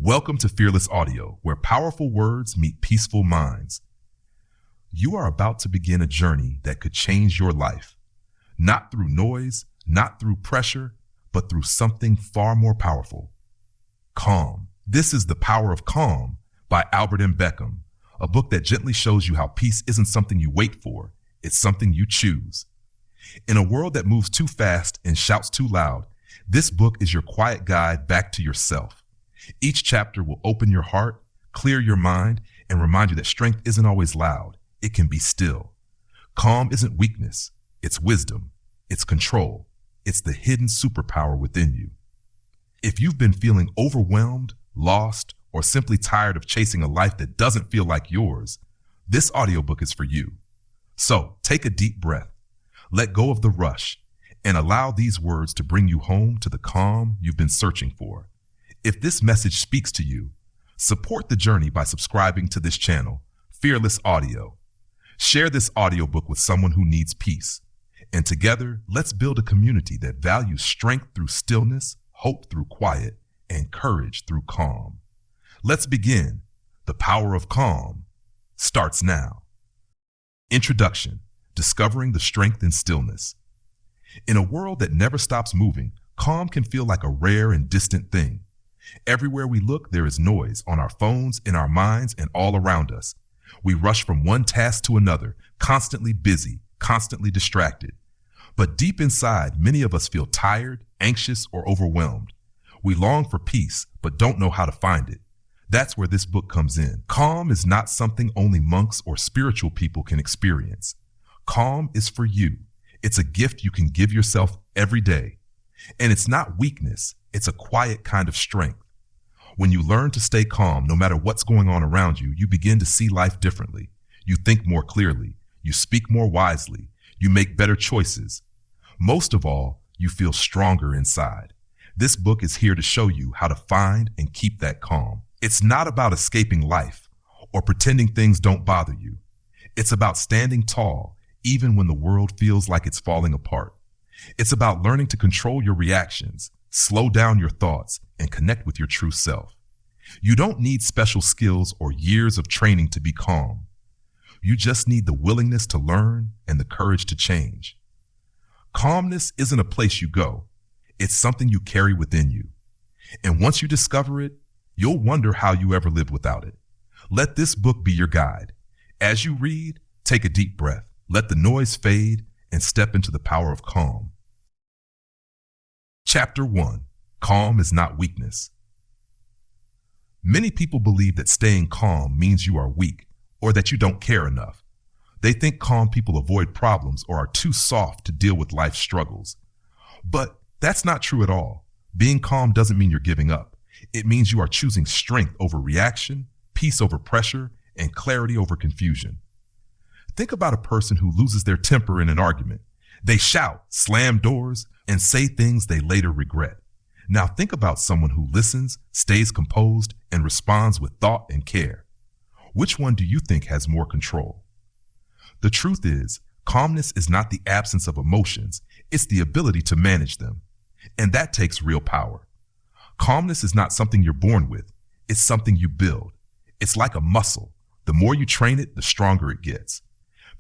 Welcome to Fearless Audio, where powerful words meet peaceful minds. You are about to begin a journey that could change your life, not through noise, not through pressure, but through something far more powerful. Calm. This is The Power of Calm by Albert and Beckham, a book that gently shows you how peace isn't something you wait for, it's something you choose. In a world that moves too fast and shouts too loud, this book is your quiet guide back to yourself. Each chapter will open your heart, clear your mind, and remind you that strength isn't always loud. It can be still. Calm isn't weakness. It's wisdom. It's control. It's the hidden superpower within you. If you've been feeling overwhelmed, lost, or simply tired of chasing a life that doesn't feel like yours, this audiobook is for you. So take a deep breath, let go of the rush, and allow these words to bring you home to the calm you've been searching for. If this message speaks to you, support the journey by subscribing to this channel, Fearless Audio. Share this audiobook with someone who needs peace. And together, let's build a community that values strength through stillness, hope through quiet, and courage through calm. Let's begin. The Power of Calm starts now. Introduction: Discovering the Strength in Stillness. In a world that never stops moving, calm can feel like a rare and distant thing. Everywhere we look, there is noise on our phones, in our minds, and all around us. We rush from one task to another, constantly busy, constantly distracted. But deep inside, many of us feel tired, anxious, or overwhelmed. We long for peace, but don't know how to find it. That's where this book comes in. Calm is not something only monks or spiritual people can experience. Calm is for you. It's a gift you can give yourself every day. And it's not weakness, it's a quiet kind of strength. When you learn to stay calm, no matter what's going on around you, you begin to see life differently. You think more clearly, you speak more wisely, you make better choices. Most of all, you feel stronger inside. This book is here to show you how to find and keep that calm. It's not about escaping life or pretending things don't bother you. It's about standing tall, even when the world feels like it's falling apart. It's about learning to control your reactions, slow down your thoughts, and connect with your true self. You don't need special skills or years of training to be calm. You just need the willingness to learn and the courage to change. Calmness isn't a place you go. It's something you carry within you. And once you discover it, you'll wonder how you ever lived without it. Let this book be your guide. As you read, take a deep breath, let the noise fade, and step into the power of calm. Chapter 1: Calm is not weakness. Many people believe that staying calm means you are weak or that you don't care enough. They think calm people avoid problems or are too soft to deal with life's struggles. But that's not true at all. Being calm doesn't mean you're giving up. It means you are choosing strength over reaction, peace over pressure, and clarity over confusion. Think about a person who loses their temper in an argument. They shout, slam doors, and say things they later regret. Now think about someone who listens, stays composed, and responds with thought and care. Which one do you think has more control? The truth is, calmness is not the absence of emotions, it's the ability to manage them. And that takes real power. Calmness is not something you're born with, it's something you build. It's like a muscle. The more you train it, the stronger it gets.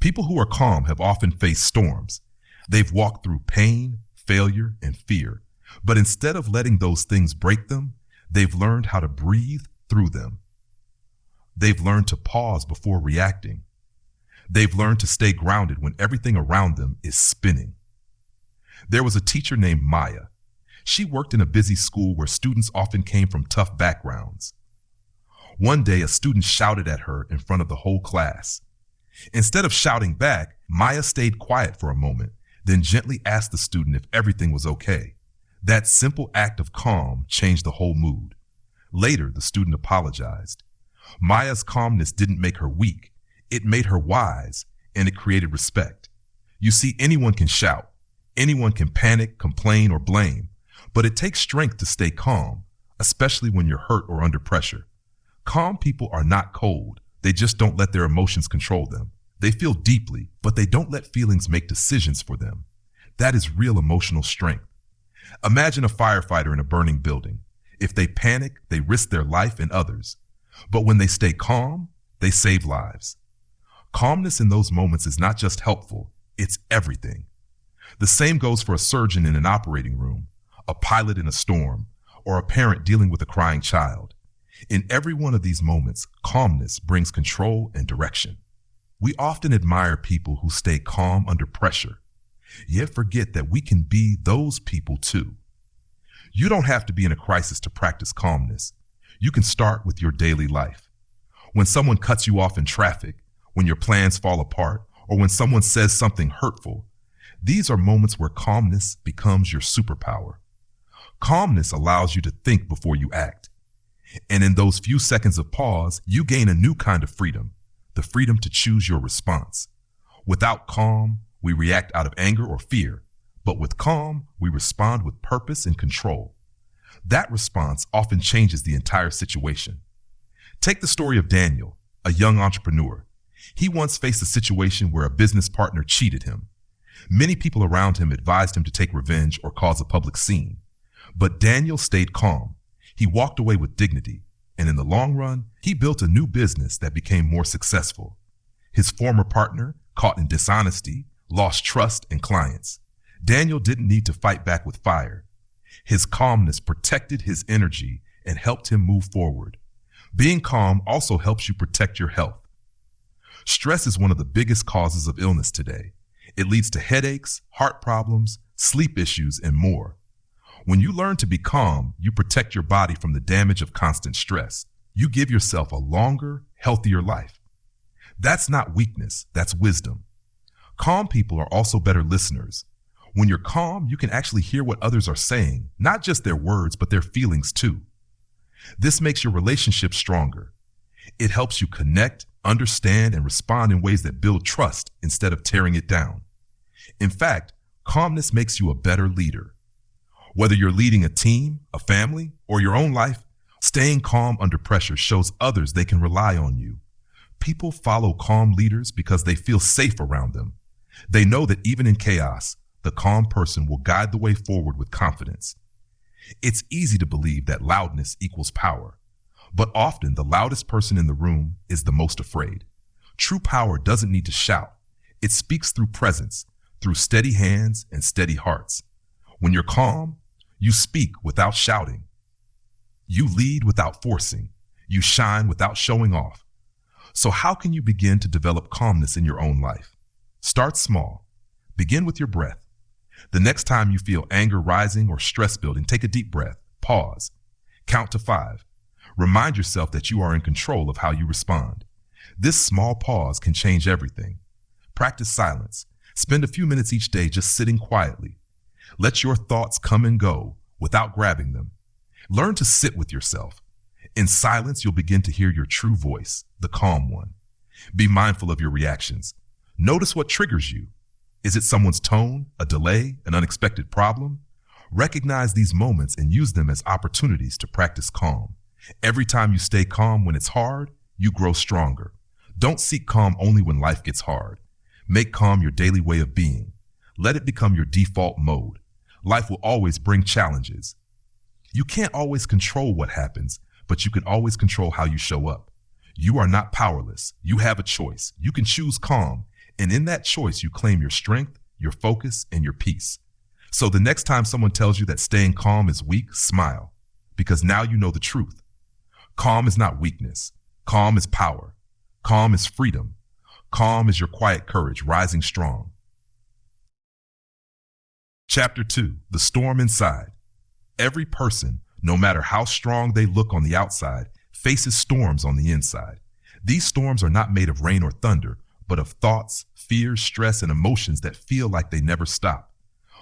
People who are calm have often faced storms. They've walked through pain, failure, and fear. But instead of letting those things break them, they've learned how to breathe through them. They've learned to pause before reacting. They've learned to stay grounded when everything around them is spinning. There was a teacher named Maya. She worked in a busy school where students often came from tough backgrounds. One day, a student shouted at her in front of the whole class. Instead of shouting back, Maya stayed quiet for a moment, then gently asked the student if everything was okay. That simple act of calm changed the whole mood. Later, the student apologized. Maya's calmness didn't make her weak. It made her wise, and it created respect. You see, anyone can shout. Anyone can panic, complain, or blame. But it takes strength to stay calm, especially when you're hurt or under pressure. Calm people are not cold. They just don't let their emotions control them. They feel deeply, but they don't let feelings make decisions for them. That is real emotional strength. Imagine a firefighter in a burning building. If they panic, they risk their life and others. But when they stay calm, they save lives. Calmness in those moments is not just helpful, it's everything. The same goes for a surgeon in an operating room, a pilot in a storm, or a parent dealing with a crying child. In every one of these moments, calmness brings control and direction. We often admire people who stay calm under pressure, yet forget that we can be those people too. You don't have to be in a crisis to practice calmness. You can start with your daily life. When someone cuts you off in traffic, when your plans fall apart, or when someone says something hurtful, these are moments where calmness becomes your superpower. Calmness allows you to think before you act. And in those few seconds of pause, you gain a new kind of freedom, the freedom to choose your response. Without calm, we react out of anger or fear, but with calm, we respond with purpose and control. That response often changes the entire situation. Take the story of Daniel, a young entrepreneur. He once faced a situation where a business partner cheated him. Many people around him advised him to take revenge or cause a public scene. But Daniel stayed calm. He walked away with dignity, and in the long run, he built a new business that became more successful. His former partner, caught in dishonesty, lost trust and clients. Daniel didn't need to fight back with fire. His calmness protected his energy and helped him move forward. Being calm also helps you protect your health. Stress is one of the biggest causes of illness today. It leads to headaches, heart problems, sleep issues, and more. When you learn to be calm, you protect your body from the damage of constant stress. You give yourself a longer, healthier life. That's not weakness, that's wisdom. Calm people are also better listeners. When you're calm, you can actually hear what others are saying, not just their words, but their feelings too. This makes your relationship stronger. It helps you connect, understand, and respond in ways that build trust instead of tearing it down. In fact, calmness makes you a better leader. Whether you're leading a team, a family, or your own life, staying calm under pressure shows others they can rely on you. People follow calm leaders because they feel safe around them. They know that even in chaos, the calm person will guide the way forward with confidence. It's easy to believe that loudness equals power, but often the loudest person in the room is the most afraid. True power doesn't need to shout. It speaks through presence, through steady hands and steady hearts. When you're calm, you speak without shouting. You lead without forcing. You shine without showing off. So how can you begin to develop calmness in your own life? Start small. Begin with your breath. The next time you feel anger rising or stress building, take a deep breath, pause, count to 5. Remind yourself that you are in control of how you respond. This small pause can change everything. Practice silence. Spend a few minutes each day just sitting quietly. Let your thoughts come and go without grabbing them. Learn to sit with yourself. In silence, you'll begin to hear your true voice, the calm one. Be mindful of your reactions. Notice what triggers you. Is it someone's tone, a delay, an unexpected problem? Recognize these moments and use them as opportunities to practice calm. Every time you stay calm when it's hard, you grow stronger. Don't seek calm only when life gets hard. Make calm your daily way of being. Let it become your default mode. Life will always bring challenges. You can't always control what happens, but you can always control how you show up. You are not powerless. You have a choice. You can choose calm, and in that choice, you claim your strength, your focus, and your peace. So the next time someone tells you that staying calm is weak, smile, because now you know the truth. Calm is not weakness. Calm is power. Calm is freedom. Calm is your quiet courage rising strong. Chapter 2, The Storm Inside. Every person, no matter how strong they look on the outside, faces storms on the inside. These storms are not made of rain or thunder, but of thoughts, fears, stress, and emotions that feel like they never stop.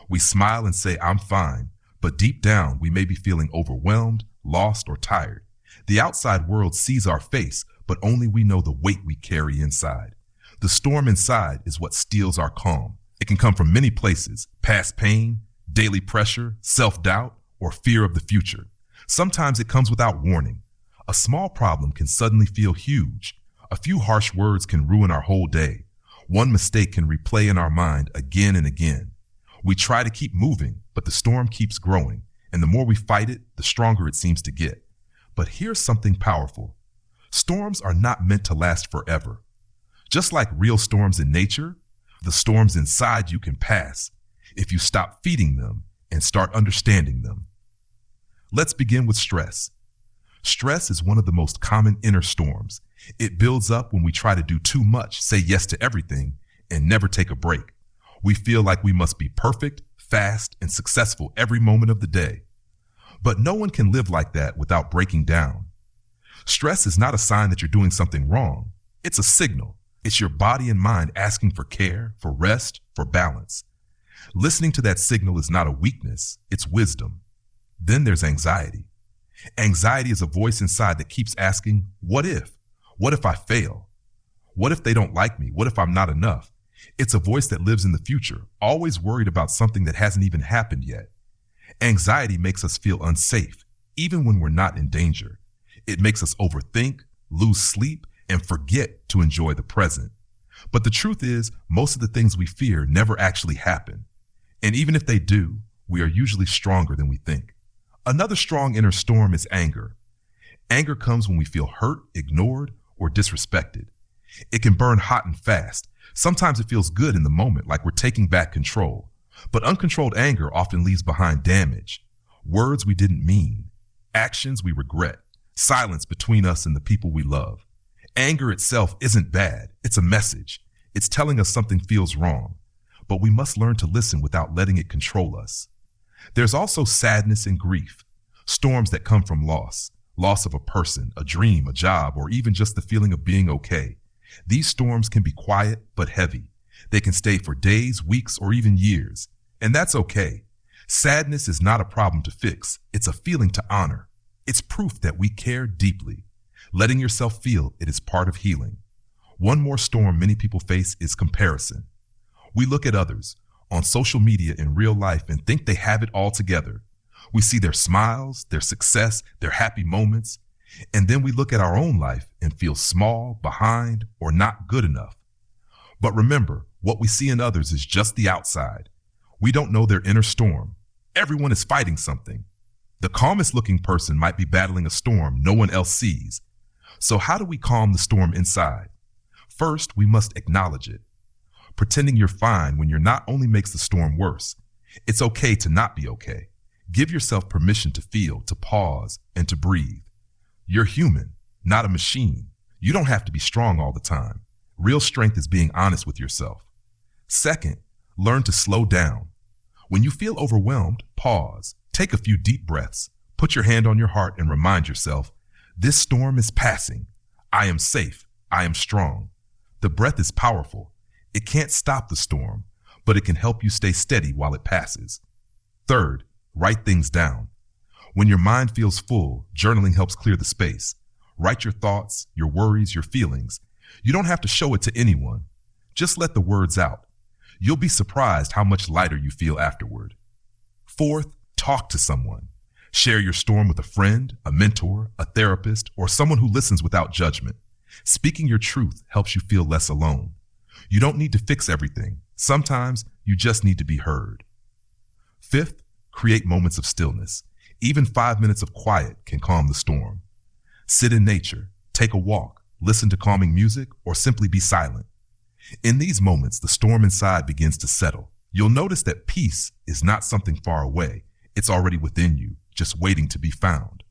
We smile and say, "I'm fine," but deep down, we may be feeling overwhelmed, lost, or tired. The outside world sees our face, but only we know the weight we carry inside. The storm inside is what steals our calm. It can come from many places: past pain, daily pressure, self-doubt, or fear of the future. Sometimes it comes without warning. A small problem can suddenly feel huge. A few harsh words can ruin our whole day. One mistake can replay in our mind again and again. We try to keep moving, but the storm keeps growing, and the more we fight it, the stronger it seems to get. But here's something powerful. Storms are not meant to last forever. Just like real storms in nature, the storms inside you can pass if you stop feeding them and start understanding them. Let's begin with stress. Stress is one of the most common inner storms. It builds up when we try to do too much, say yes to everything, and never take a break. We feel like we must be perfect, fast, and successful every moment of the day. But no one can live like that without breaking down. Stress is not a sign that you're doing something wrong. It's a signal. It's your body and mind asking for care, for rest, for balance. Listening to that signal is not a weakness, it's wisdom. Then there's anxiety. Anxiety is a voice inside that keeps asking, what if? What if I fail? What if they don't like me? What if I'm not enough? It's a voice that lives in the future, always worried about something that hasn't even happened yet. Anxiety makes us feel unsafe, even when we're not in danger. It makes us overthink, lose sleep, and forget to enjoy the present. But the truth is, most of the things we fear never actually happen. And even if they do, we are usually stronger than we think. Another strong inner storm is anger. Anger comes when we feel hurt, ignored, or disrespected. It can burn hot and fast. Sometimes it feels good in the moment, like we're taking back control. But uncontrolled anger often leaves behind damage. Words we didn't mean, actions we regret, silence between us and the people we love. Anger itself isn't bad. It's a message. It's telling us something feels wrong. But we must learn to listen without letting it control us. There's also sadness and grief, storms that come from loss of a person, a dream, a job, or even just the feeling of being okay. These storms can be quiet but heavy. They can stay for days, weeks, or even years. And that's okay. Sadness is not a problem to fix. It's a feeling to honor. It's proof that we care deeply. Letting yourself feel it is part of healing. One more storm many people face is comparison. We look at others on social media in real life and think they have it all together. We see their smiles, their success, their happy moments, and then we look at our own life and feel small, behind, or not good enough. But remember, what we see in others is just the outside. We don't know their inner storm. Everyone is fighting something. The calmest looking person might be battling a storm no one else sees. So how do we calm the storm inside? First, we must acknowledge it. Pretending you're fine when you're not only makes the storm worse. It's okay to not be okay. Give yourself permission to feel, to pause, and to breathe. You're human, not a machine. You don't have to be strong all the time. Real strength is being honest with yourself. Second, learn to slow down. When you feel overwhelmed, pause. Take a few deep breaths. Put your hand on your heart and remind yourself, this storm is passing. I am safe. I am strong. The breath is powerful. It can't stop the storm, but it can help you stay steady while it passes. Third, write things down. When your mind feels full, journaling helps clear the space. Write your thoughts, your worries, your feelings. You don't have to show it to anyone. Just let the words out. You'll be surprised how much lighter you feel afterward. Fourth, talk to someone. Share your storm with a friend, a mentor, a therapist, or someone who listens without judgment. Speaking your truth helps you feel less alone. You don't need to fix everything. Sometimes you just need to be heard. Fifth, create moments of stillness. Even 5 minutes of quiet can calm the storm. Sit in nature, take a walk, listen to calming music, or simply be silent. In these moments, the storm inside begins to settle. You'll notice that peace is not something far away. It's already within you, just waiting to be found.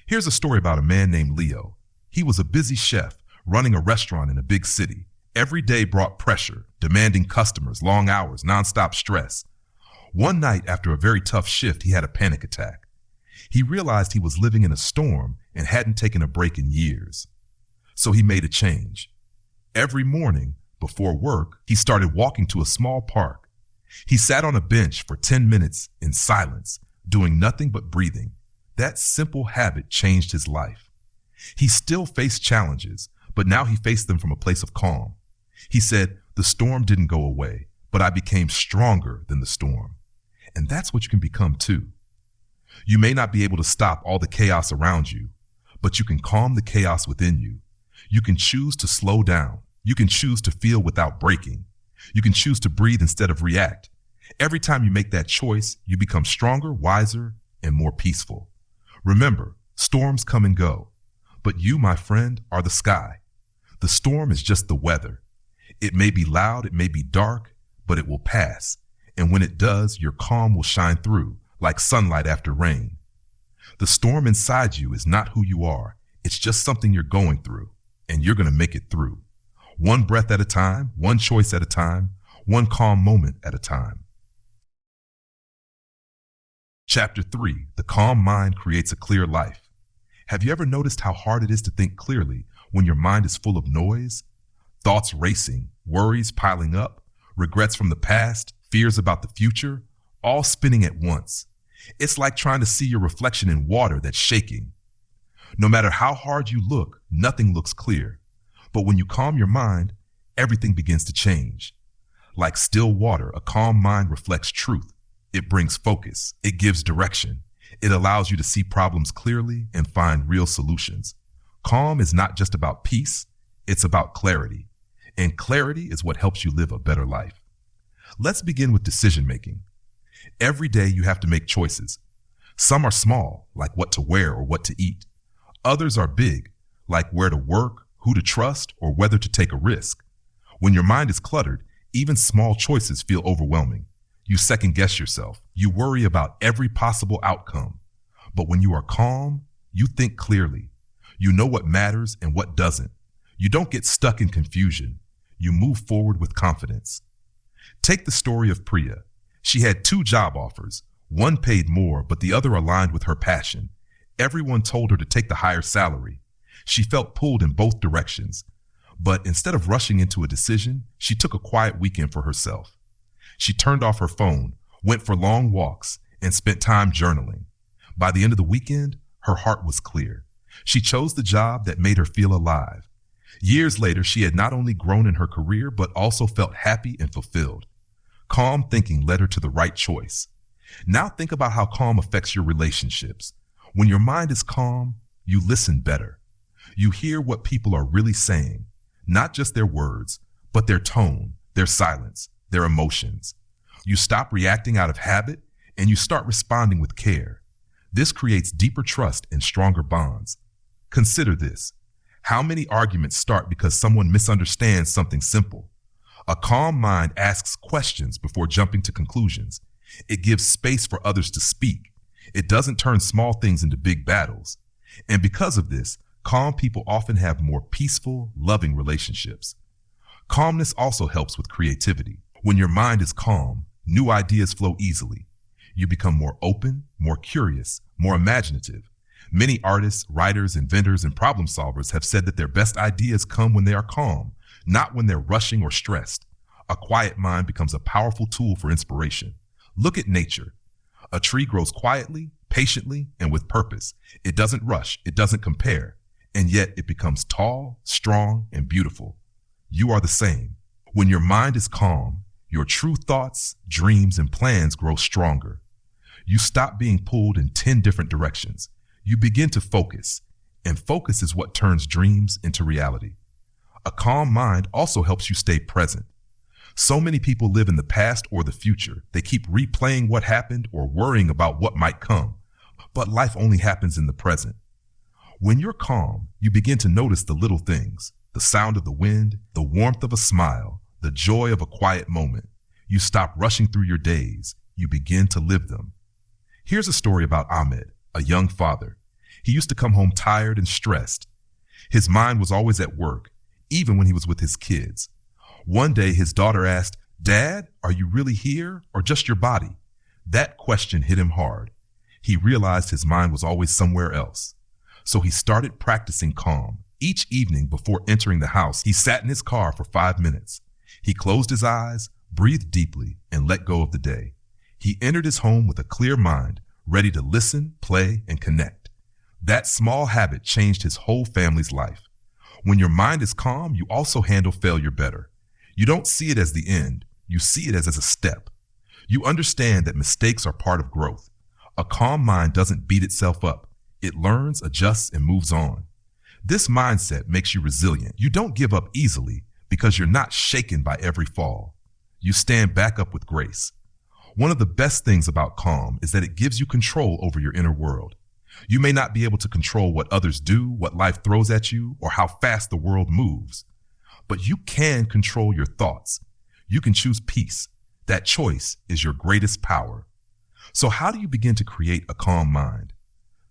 Here's a story about a man named Leo. He was a busy chef running a restaurant in a big city. Every day brought pressure, demanding customers, long hours, nonstop stress. One night after a very tough shift, he had a panic attack. He realized he was living in a storm and hadn't taken a break in years. So he made a change. Every morning before work, he started walking to a small park. He sat on a bench for 10 minutes in silence, doing nothing but breathing. That simple habit changed his life. He still faced challenges, but now he faced them from a place of calm. He said, the storm didn't go away, but I became stronger than the storm. And that's what you can become too. You may not be able to stop all the chaos around you, but you can calm the chaos within you. You can choose to slow down. You can choose to feel without breaking. You can choose to breathe instead of react. Every time you make that choice, you become stronger, wiser, and more peaceful. Remember, storms come and go, but you, my friend, are the sky. The storm is just the weather. It may be loud, it may be dark, but it will pass. And when it does, your calm will shine through like sunlight after rain. The storm inside you is not who you are. It's just something you're going through, and you're going to make it through. One breath at a time, one choice at a time, one calm moment at a time. Chapter 3, The Calm Mind Creates a Clear Life. Have you ever noticed how hard it is to think clearly when your mind is full of noise? Thoughts racing, worries piling up, regrets from the past, fears about the future, all spinning at once. It's like trying to see your reflection in water that's shaking. No matter how hard you look, nothing looks clear. But when you calm your mind, everything begins to change. Like still water, a calm mind reflects truth. It brings focus. It gives direction. It allows you to see problems clearly and find real solutions. Calm is not just about peace, it's about clarity. And clarity is what helps you live a better life. Let's begin with decision making. Every day you have to make choices. Some are small, like what to wear or what to eat. Others are big, like where to work, who to trust, or whether to take a risk. When your mind is cluttered, even small choices feel overwhelming. You second guess yourself. You worry about every possible outcome. But when you are calm, you think clearly. You know what matters and what doesn't. You don't get stuck in confusion. You move forward with confidence. Take the story of Priya. She had 2 job offers. One paid more, but the other aligned with her passion. Everyone told her to take the higher salary. She felt pulled in both directions. But instead of rushing into a decision, she took a quiet weekend for herself. She turned off her phone, went for long walks, and spent time journaling. By the end of the weekend, her heart was clear. She chose the job that made her feel alive. Years later, she had not only grown in her career, but also felt happy and fulfilled. Calm thinking led her to the right choice. Now think about how calm affects your relationships. When your mind is calm, you listen better. You hear what people are really saying, not just their words, but their tone, their silence, their emotions. You stop reacting out of habit and you start responding with care. This creates deeper trust and stronger bonds. Consider this. How many arguments start because someone misunderstands something simple? A calm mind asks questions before jumping to conclusions. It gives space for others to speak. It doesn't turn small things into big battles. And because of this, calm people often have more peaceful, loving relationships. Calmness also helps with creativity. When your mind is calm, new ideas flow easily. You become more open, more curious, more imaginative. Many artists, writers, inventors, and problem solvers have said that their best ideas come when they are calm, not when they're rushing or stressed. A quiet mind becomes a powerful tool for inspiration. Look at nature. A tree grows quietly, patiently, and with purpose. It doesn't rush, it doesn't compare, and yet it becomes tall, strong, and beautiful. You are the same. When your mind is calm, your true thoughts, dreams, and plans grow stronger. You stop being pulled in 10 different directions. You begin to focus, and focus is what turns dreams into reality. A calm mind also helps you stay present. So many people live in the past or the future. They keep replaying what happened or worrying about what might come. But life only happens in the present. When you're calm, you begin to notice the little things, the sound of the wind, the warmth of a smile, the joy of a quiet moment. You stop rushing through your days. You begin to live them. Here's a story about Ahmed, a young father. He used to come home tired and stressed. His mind was always at work, even when he was with his kids. One day, his daughter asked, "Dad, are you really here or just your body?" That question hit him hard. He realized his mind was always somewhere else. So he started practicing calm. Each evening before entering the house, he sat in his car for 5 minutes. He closed his eyes, breathed deeply, and let go of the day. He entered his home with a clear mind, ready to listen, play, and connect. That small habit changed his whole family's life. When your mind is calm, you also handle failure better. You don't see it as the end. You see it as a step. You understand that mistakes are part of growth. A calm mind doesn't beat itself up. It learns, adjusts, and moves on. This mindset makes you resilient. You don't give up easily because you're not shaken by every fall. You stand back up with grace. One of the best things about calm is that it gives you control over your inner world. You may not be able to control what others do, what life throws at you, or how fast the world moves, but you can control your thoughts. You can choose peace. That choice is your greatest power. So how do you begin to create a calm mind?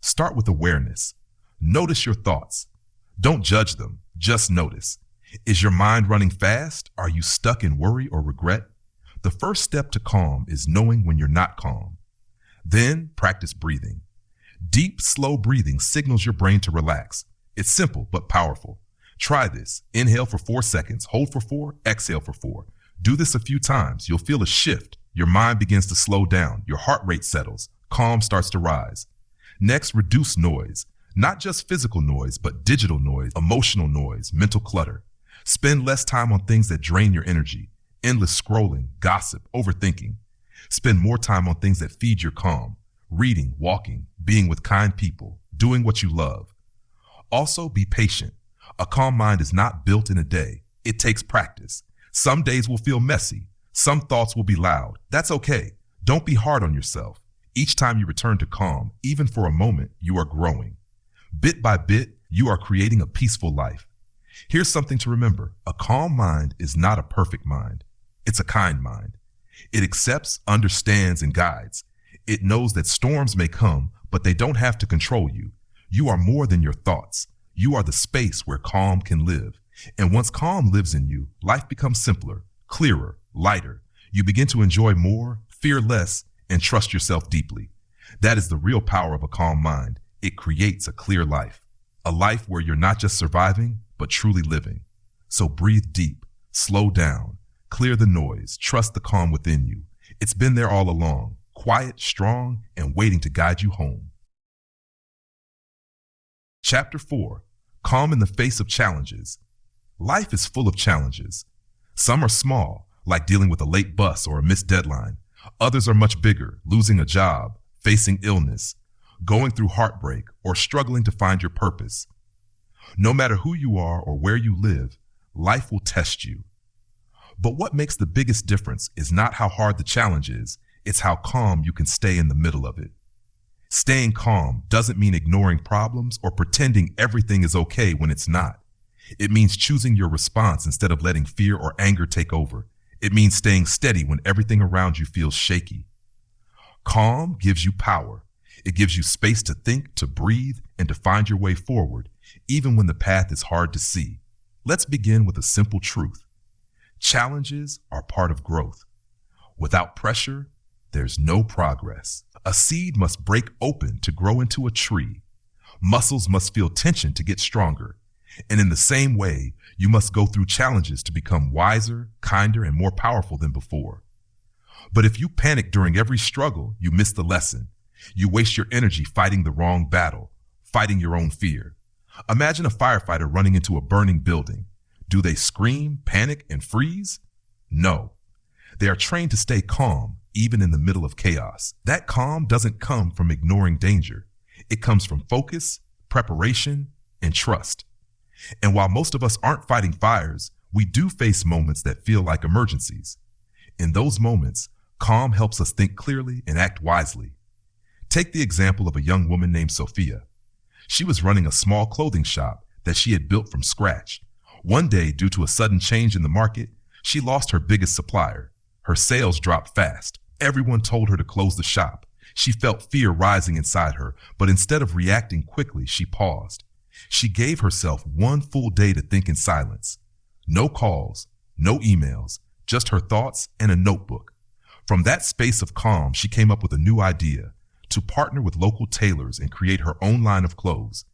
Start with awareness. Notice your thoughts. Don't judge them, just notice. Is your mind running fast? Are you stuck in worry or regret? The first step to calm is knowing when you're not calm. Then practice breathing. Deep, slow breathing signals your brain to relax. It's simple but powerful. Try this. Inhale for 4 seconds, hold for 4, exhale for 4. Do this a few times. You'll feel a shift. Your mind begins to slow down. Your heart rate settles. Calm starts to rise. Next, reduce noise. Not just physical noise, but digital noise, emotional noise, mental clutter. Spend less time on things that drain your energy. Endless scrolling, gossip, overthinking. Spend more time on things that feed your calm. Reading, walking, being with kind people, doing what you love. Also, be patient. A calm mind is not built in a day. It takes practice. Some days will feel messy. Some thoughts will be loud. That's okay. Don't be hard on yourself. Each time you return to calm, even for a moment, you are growing. Bit by bit, you are creating a peaceful life. Here's something to remember. A calm mind is not a perfect mind. It's a kind mind. It accepts, understands, and guides. It knows that storms may come, but they don't have to control you. You are more than your thoughts. You are the space where calm can live. And once calm lives in you, life becomes simpler, clearer, lighter. You begin to enjoy more, fear less, and trust yourself deeply. That is the real power of a calm mind. It creates a clear life, a life where you're not just surviving, but truly living. So breathe deep, slow down, clear the noise, trust the calm within you. It's been there all along, quiet, strong, and waiting to guide you home. Chapter 4, Calm in the Face of Challenges. Life is full of challenges. Some are small, like dealing with a late bus or a missed deadline. Others are much bigger, losing a job, facing illness, going through heartbreak, or struggling to find your purpose. No matter who you are or where you live, life will test you. But what makes the biggest difference is not how hard the challenge is, it's how calm you can stay in the middle of it. Staying calm doesn't mean ignoring problems or pretending everything is okay when it's not. It means choosing your response instead of letting fear or anger take over. It means staying steady when everything around you feels shaky. Calm gives you power. It gives you space to think, to breathe, and to find your way forward, even when the path is hard to see. Let's begin with a simple truth. Challenges are part of growth. Without pressure, there's no progress. A seed must break open to grow into a tree. Muscles must feel tension to get stronger. And in the same way, you must go through challenges to become wiser, kinder, and more powerful than before. But if you panic during every struggle, you miss the lesson. You waste your energy fighting the wrong battle, fighting your own fear. Imagine a firefighter running into a burning building. Do they scream, panic, and freeze? No. They are trained to stay calm, even in the middle of chaos. That calm doesn't come from ignoring danger. It comes from focus, preparation, and trust. And while most of us aren't fighting fires, we do face moments that feel like emergencies. In those moments, calm helps us think clearly and act wisely. Take the example of a young woman named Sophia. She was running a small clothing shop that she had built from scratch. One day, due to a sudden change in the market, she lost her biggest supplier. Her sales dropped fast. Everyone told her to close the shop. She felt fear rising inside her, but instead of reacting quickly, she paused. She gave herself one full day to think in silence. No calls, no emails, just her thoughts and a notebook. From that space of calm, she came up with a new idea: to partner with local tailors and create her own line of clothes.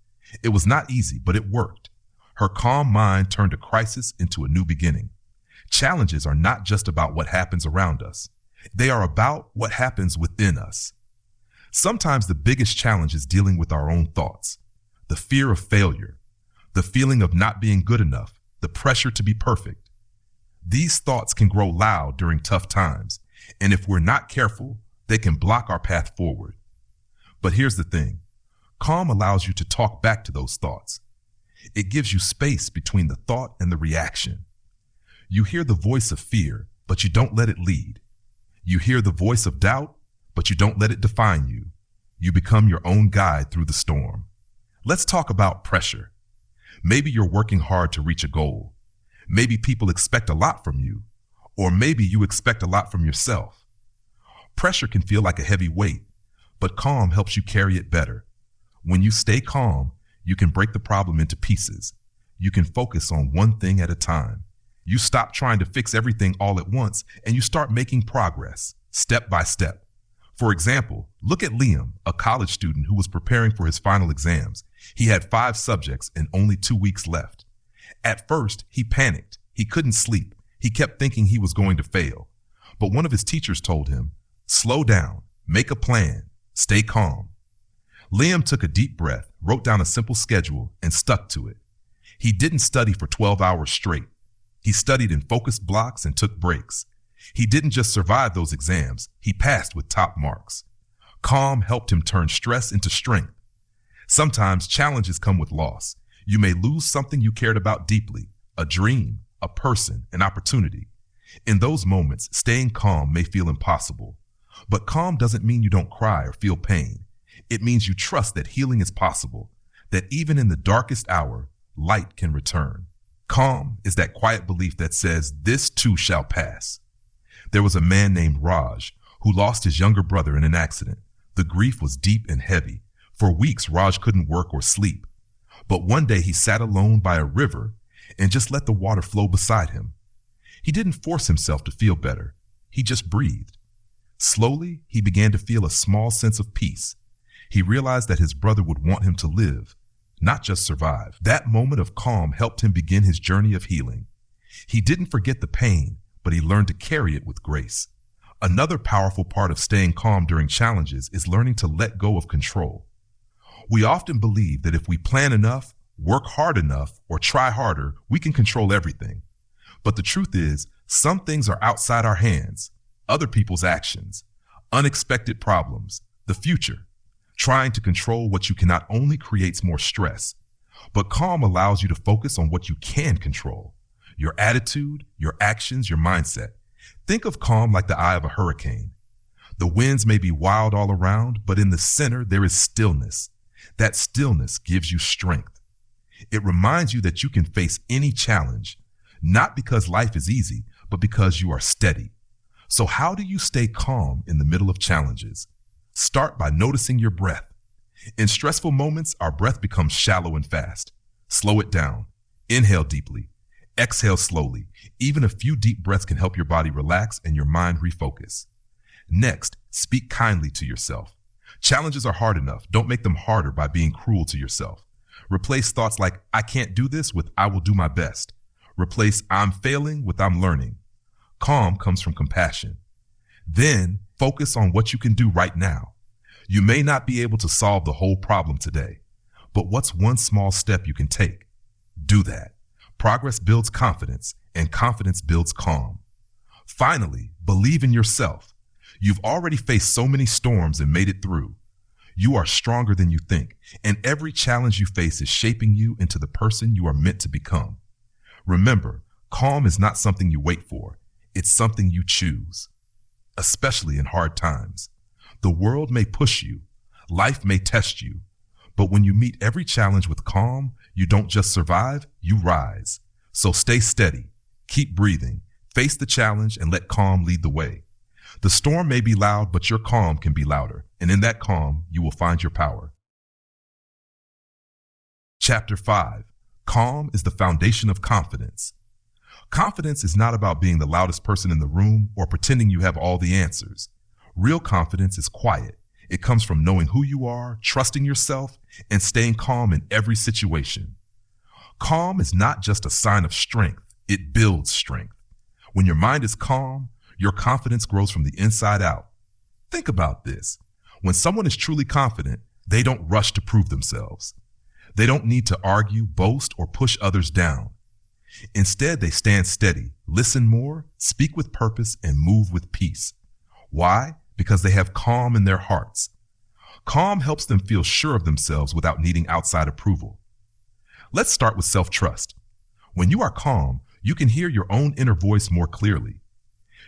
It was not easy, but it worked. Her calm mind turned a crisis into a new beginning. Challenges are not just about what happens around us. They are about what happens within us. Sometimes the biggest challenge is dealing with our own thoughts. The fear of failure, the feeling of not being good enough, the pressure to be perfect. These thoughts can grow loud during tough times, and if we're not careful, they can block our path forward. But here's the thing. Calm allows you to talk back to those thoughts. It gives you space between the thought and the reaction. You hear the voice of fear, but you don't let it lead. You hear the voice of doubt, but you don't let it define you. You become your own guide through the storm. Let's talk about pressure. Maybe you're working hard to reach a goal. Maybe people expect a lot from you, or maybe you expect a lot from yourself. Pressure can feel like a heavy weight, but calm helps you carry it better. When you stay calm, you can break the problem into pieces. You can focus on one thing at a time. You stop trying to fix everything all at once, and you start making progress, step by step. For example, look at Liam, a college student who was preparing for his final exams. He had 5 subjects and only 2 weeks left. At first, he panicked. He couldn't sleep. He kept thinking he was going to fail. But one of his teachers told him, "Slow down, make a plan, stay calm." Liam took a deep breath, wrote down a simple schedule, and stuck to it. He didn't study for 12 hours straight. He studied in focused blocks and took breaks. He didn't just survive those exams, he passed with top marks. Calm helped him turn stress into strength. Sometimes challenges come with loss. You may lose something you cared about deeply, a dream, a person, an opportunity. In those moments, staying calm may feel impossible. But calm doesn't mean you don't cry or feel pain. It means you trust that healing is possible, that even in the darkest hour, light can return. Calm is that quiet belief that says, "This too shall pass." There was a man named Raj who lost his younger brother in an accident. The grief was deep and heavy. For weeks, Raj couldn't work or sleep. But one day he sat alone by a river and just let the water flow beside him. He didn't force himself to feel better. He just breathed. Slowly, he began to feel a small sense of peace. He realized that his brother would want him to live, not just survive. That moment of calm helped him begin his journey of healing. He didn't forget the pain, but he learned to carry it with grace. Another powerful part of staying calm during challenges is learning to let go of control. We often believe that if we plan enough, work hard enough, or try harder, we can control everything. But the truth is, some things are outside our hands, other people's actions, unexpected problems, the future. Trying to control what you cannot only creates more stress, but calm allows you to focus on what you can control. Your attitude, your actions, your mindset. Think of calm like the eye of a hurricane. The winds may be wild all around, but in the center there is stillness. That stillness gives you strength. It reminds you that you can face any challenge, not because life is easy, but because you are steady. So how do you stay calm in the middle of challenges? Start by noticing your breath. In stressful moments, our breath becomes shallow and fast. Slow it down. Inhale deeply. Exhale slowly. Even a few deep breaths can help your body relax and your mind refocus. Next, speak kindly to yourself. Challenges are hard enough. Don't make them harder by being cruel to yourself. Replace thoughts like, "I can't do this," with "I will do my best." Replace "I'm failing" with "I'm learning." Calm comes from compassion. Then focus on what you can do right now. You may not be able to solve the whole problem today, but what's one small step you can take? Do that. Progress builds confidence, and confidence builds calm. Finally, believe in yourself. You've already faced so many storms and made it through. You are stronger than you think, and every challenge you face is shaping you into the person you are meant to become. Remember, calm is not something you wait for. It's something you choose, especially in hard times. The world may push you, life may test you, but when you meet every challenge with calm, you don't just survive, you rise. So stay steady, keep breathing, face the challenge, and let calm lead the way. The storm may be loud, but your calm can be louder, and in that calm, you will find your power. Chapter 5. Calm is the foundation of confidence. Confidence is not about being the loudest person in the room or pretending you have all the answers. Real confidence is quiet. It comes from knowing who you are, trusting yourself, and staying calm in every situation. Calm is not just a sign of strength, it builds strength. When your mind is calm, your confidence grows from the inside out. Think about this. When someone is truly confident, they don't rush to prove themselves. They don't need to argue, boast, or push others down. Instead, they stand steady, listen more, speak with purpose, and move with peace. Why? Because they have calm in their hearts. Calm helps them feel sure of themselves without needing outside approval. Let's start with self-trust. When you are calm, you can hear your own inner voice more clearly.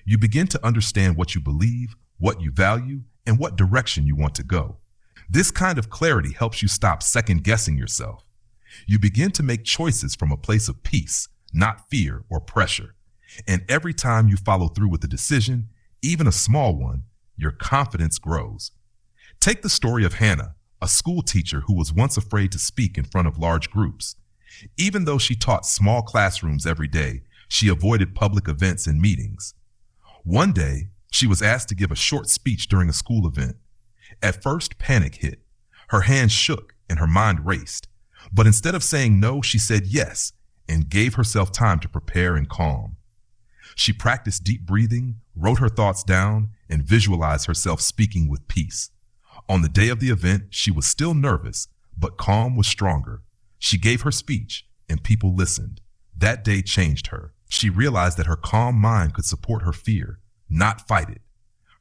You begin to understand what you believe, what you value, and what direction you want to go. This kind of clarity helps you stop second-guessing yourself. You begin to make choices from a place of peace, not fear or pressure. And every time you follow through with a decision, even a small one, your confidence grows. Take the story of Hannah, a school teacher who was once afraid to speak in front of large groups. Even though she taught small classrooms every day, she avoided public events and meetings. One day, she was asked to give a short speech during a school event. At first, panic hit. Her hands shook and her mind raced. But instead of saying no, she said yes and gave herself time to prepare and calm. She practiced deep breathing, wrote her thoughts down, and visualized herself speaking with peace. On the day of the event, she was still nervous, but calm was stronger. She gave her speech, and people listened. That day changed her. She realized that her calm mind could support her fear, not fight it.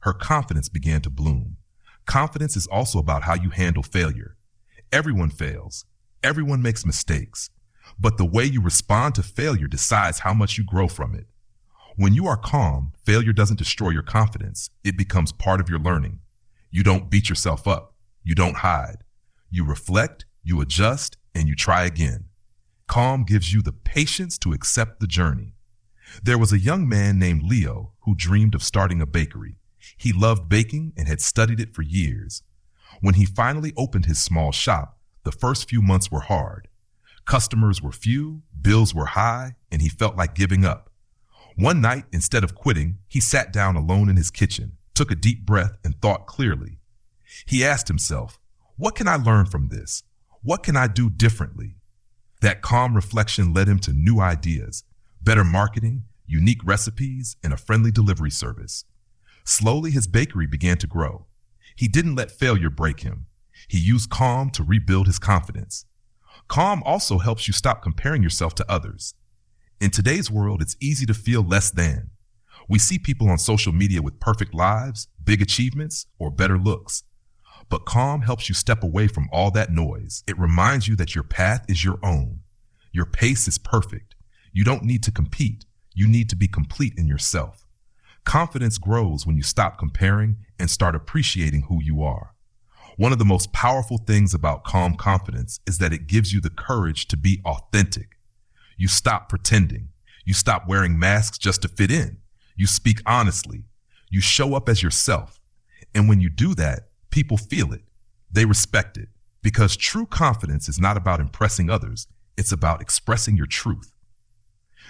Her confidence began to bloom. Confidence is also about how you handle failure. Everyone fails. Everyone makes mistakes. But the way you respond to failure decides how much you grow from it. When you are calm, failure doesn't destroy your confidence. It becomes part of your learning. You don't beat yourself up. You don't hide. You reflect, you adjust, and you try again. Calm gives you the patience to accept the journey. There was a young man named Leo who dreamed of starting a bakery. He loved baking and had studied it for years. When he finally opened his small shop, the first few months were hard. Customers were few, bills were high, and he felt like giving up. One night, instead of quitting, he sat down alone in his kitchen, took a deep breath, and thought clearly. He asked himself, what can I learn from this? What can I do differently? That calm reflection led him to new ideas, better marketing, unique recipes, and a friendly delivery service. Slowly, his bakery began to grow. He didn't let failure break him. He used calm to rebuild his confidence. Calm also helps you stop comparing yourself to others. In today's world, it's easy to feel less than. We see people on social media with perfect lives, big achievements, or better looks. But calm helps you step away from all that noise. It reminds you that your path is your own. Your pace is perfect. You don't need to compete. You need to be complete in yourself. Confidence grows when you stop comparing and start appreciating who you are. One of the most powerful things about calm confidence is that it gives you the courage to be authentic. You stop pretending. You stop wearing masks just to fit in. You speak honestly. You show up as yourself. And when you do that, people feel it. They respect it. Because true confidence is not about impressing others. It's about expressing your truth.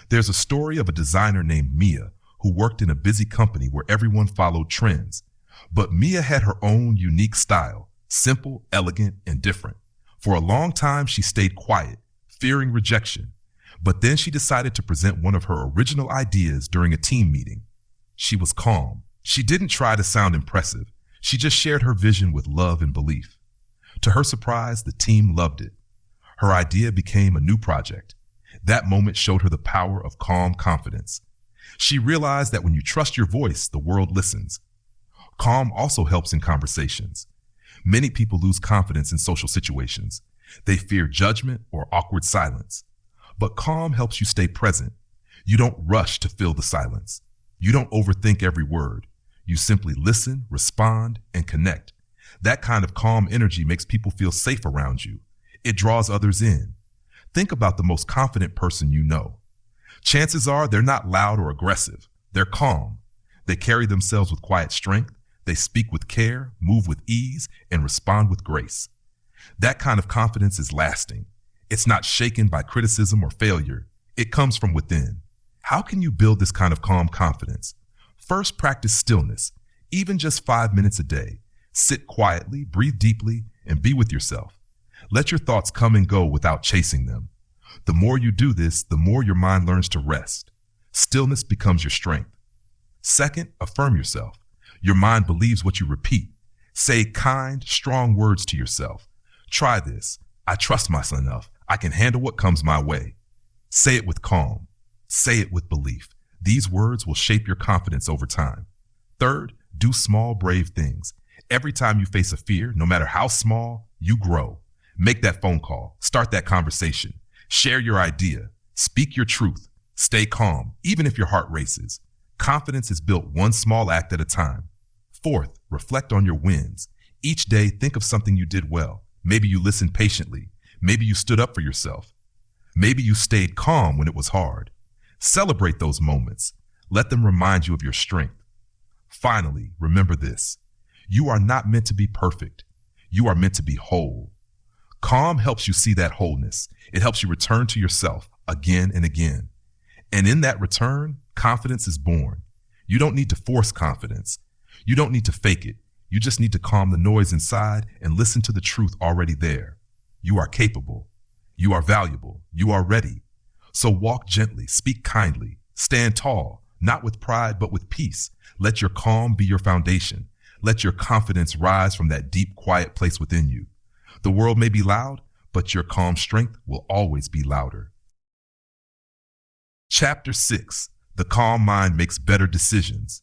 There's a story of a designer named Mia who worked in a busy company where everyone followed trends. But Mia had her own unique style, simple, elegant, and different. For a long time, she stayed quiet, fearing rejection. But then she decided to present one of her original ideas during a team meeting. She was calm. She didn't try to sound impressive. She just shared her vision with love and belief. To her surprise, the team loved it. Her idea became a new project. That moment showed her the power of calm confidence. She realized that when you trust your voice, the world listens. Calm also helps in conversations. Many people lose confidence in social situations. They fear judgment or awkward silence. But calm helps you stay present. You don't rush to fill the silence. You don't overthink every word. You simply listen, respond, and connect. That kind of calm energy makes people feel safe around you. It draws others in. Think about the most confident person you know. Chances are they're not loud or aggressive. They're calm. They carry themselves with quiet strength. They speak with care, move with ease, and respond with grace. That kind of confidence is lasting. It's not shaken by criticism or failure. It comes from within. How can you build this kind of calm confidence? First, practice stillness, even just 5 minutes a day. Sit quietly, breathe deeply, and be with yourself. Let your thoughts come and go without chasing them. The more you do this, the more your mind learns to rest. Stillness becomes your strength. Second, affirm yourself. Your mind believes what you repeat. Say kind, strong words to yourself. Try this. I trust myself enough. I can handle what comes my way. Say it with calm. Say it with belief. These words will shape your confidence over time. Third, do small, brave things. Every time you face a fear, no matter how small, you grow. Make that phone call. Start that conversation. Share your idea. Speak your truth. Stay calm, even if your heart races. Confidence is built one small act at a time. Fourth, reflect on your wins. Each day, think of something you did well. Maybe you listened patiently. Maybe you stood up for yourself. Maybe you stayed calm when it was hard. Celebrate those moments. Let them remind you of your strength. Finally, remember this. You are not meant to be perfect. You are meant to be whole. Calm helps you see that wholeness. It helps you return to yourself again and again. And in that return, confidence is born. You don't need to force confidence. You don't need to fake it. You just need to calm the noise inside and listen to the truth already there. You are capable. You are valuable. You are ready. So walk gently, speak kindly, stand tall, not with pride, but with peace. Let your calm be your foundation. Let your confidence rise from that deep, quiet place within you. The world may be loud, but your calm strength will always be louder. Chapter 6. The calm mind makes better decisions.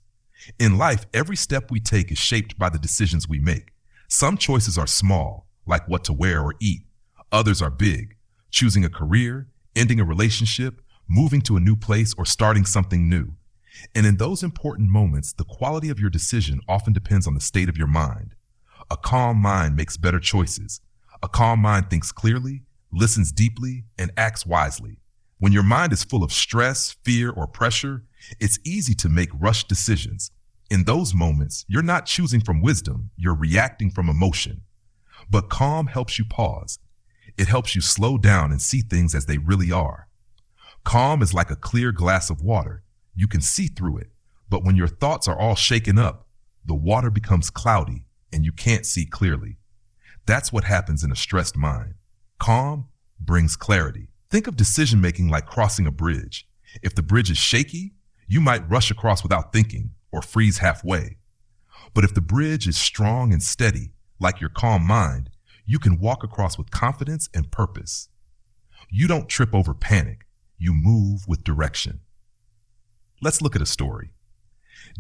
In life, every step we take is shaped by the decisions we make. Some choices are small, like what to wear or eat. Others are big, choosing a career, ending a relationship, moving to a new place, or starting something new. And in those important moments, the quality of your decision often depends on the state of your mind. A calm mind makes better choices. A calm mind thinks clearly, listens deeply, and acts wisely. When your mind is full of stress, fear, or pressure, it's easy to make rushed decisions. In those moments, you're not choosing from wisdom, you're reacting from emotion. But calm helps you pause. It helps you slow down and see things as they really are. Calm is like a clear glass of water. You can see through it, but when your thoughts are all shaken up, the water becomes cloudy and you can't see clearly. That's what happens in a stressed mind. Calm brings clarity. Think of decision-making like crossing a bridge. If the bridge is shaky, you might rush across without thinking or freeze halfway. But if the bridge is strong and steady, like your calm mind, you can walk across with confidence and purpose. You don't trip over panic. You move with direction. Let's look at a story.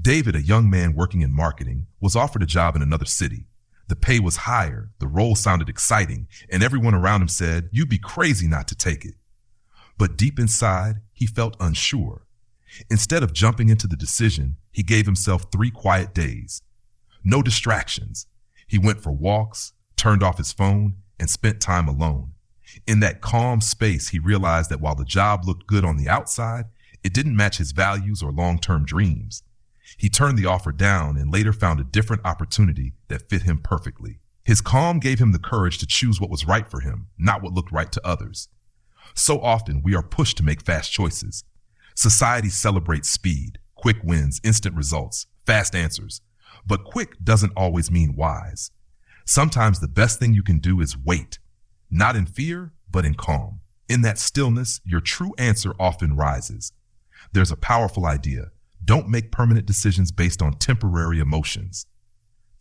David, a young man working in marketing, was offered a job in another city. The pay was higher, the role sounded exciting, and everyone around him said, "You'd be crazy not to take it." But deep inside, he felt unsure. Instead of jumping into the decision, he gave himself 3 quiet days. No distractions. He went for walks, turned off his phone, and spent time alone. In that calm space, he realized that while the job looked good on the outside, it didn't match his values or long-term dreams. He turned the offer down and later found a different opportunity that fit him perfectly. His calm gave him the courage to choose what was right for him, not what looked right to others. So often, we are pushed to make fast choices. Society celebrates speed, quick wins, instant results, fast answers. But quick doesn't always mean wise. Sometimes the best thing you can do is wait, not in fear, but in calm. In that stillness, your true answer often rises. There's a powerful idea. Don't make permanent decisions based on temporary emotions.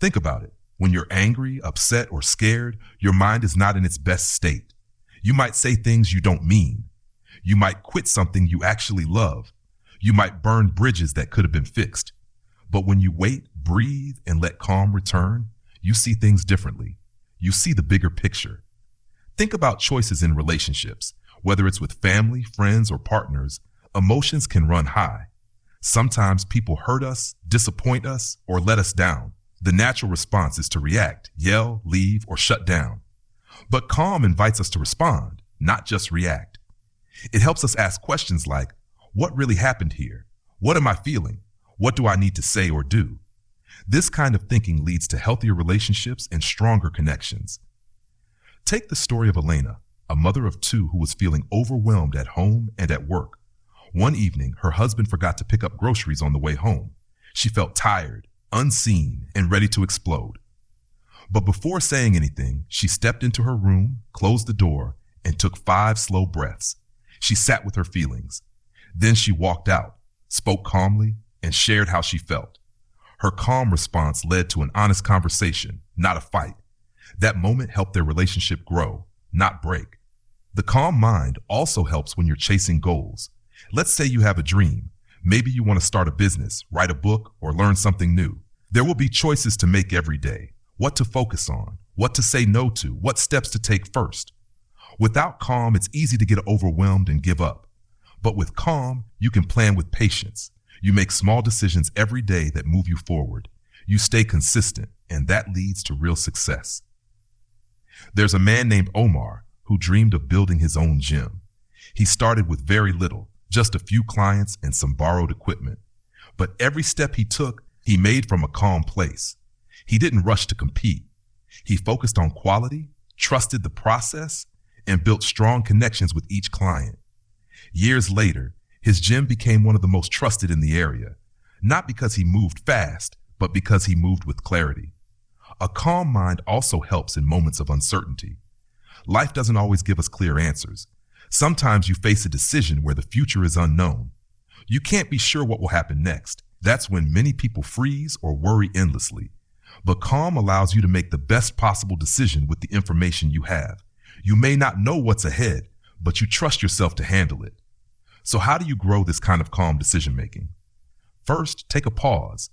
Think about it. When you're angry, upset, or scared, your mind is not in its best state. You might say things you don't mean. You might quit something you actually love. You might burn bridges that could have been fixed. But when you wait, breathe, and let calm return, you see things differently. You see the bigger picture. Think about choices in relationships. Whether it's with family, friends, or partners, emotions can run high. Sometimes people hurt us, disappoint us, or let us down. The natural response is to react, yell, leave, or shut down. But calm invites us to respond, not just react. It helps us ask questions like, what really happened here? What am I feeling? What do I need to say or do? This kind of thinking leads to healthier relationships and stronger connections. Take the story of Elena, a mother of 2 who was feeling overwhelmed at home and at work. One evening, her husband forgot to pick up groceries on the way home. She felt tired, unseen, and ready to explode. But before saying anything, she stepped into her room, closed the door, and took 5 slow breaths. She sat with her feelings. Then she walked out, spoke calmly, and shared how she felt. Her calm response led to an honest conversation, not a fight. That moment helped their relationship grow, not break. The calm mind also helps when you're chasing goals. Let's say you have a dream. Maybe you want to start a business, write a book, or learn something new. There will be choices to make every day. What to focus on, what to say no to, what steps to take first. Without calm, it's easy to get overwhelmed and give up. But with calm, you can plan with patience. You make small decisions every day that move you forward. You stay consistent, and that leads to real success. There's a man named Omar who dreamed of building his own gym. He started with very little, just a few clients and some borrowed equipment. But every step he took, he made from a calm place. He didn't rush to compete. He focused on quality, trusted the process, and built strong connections with each client. Years later, his gym became one of the most trusted in the area, not because he moved fast, but because he moved with clarity. A calm mind also helps in moments of uncertainty. Life doesn't always give us clear answers. Sometimes you face a decision where the future is unknown. You can't be sure what will happen next. That's when many people freeze or worry endlessly. But calm allows you to make the best possible decision with the information you have. You may not know what's ahead, but you trust yourself to handle it. So how do you grow this kind of calm decision making? First, take a pause.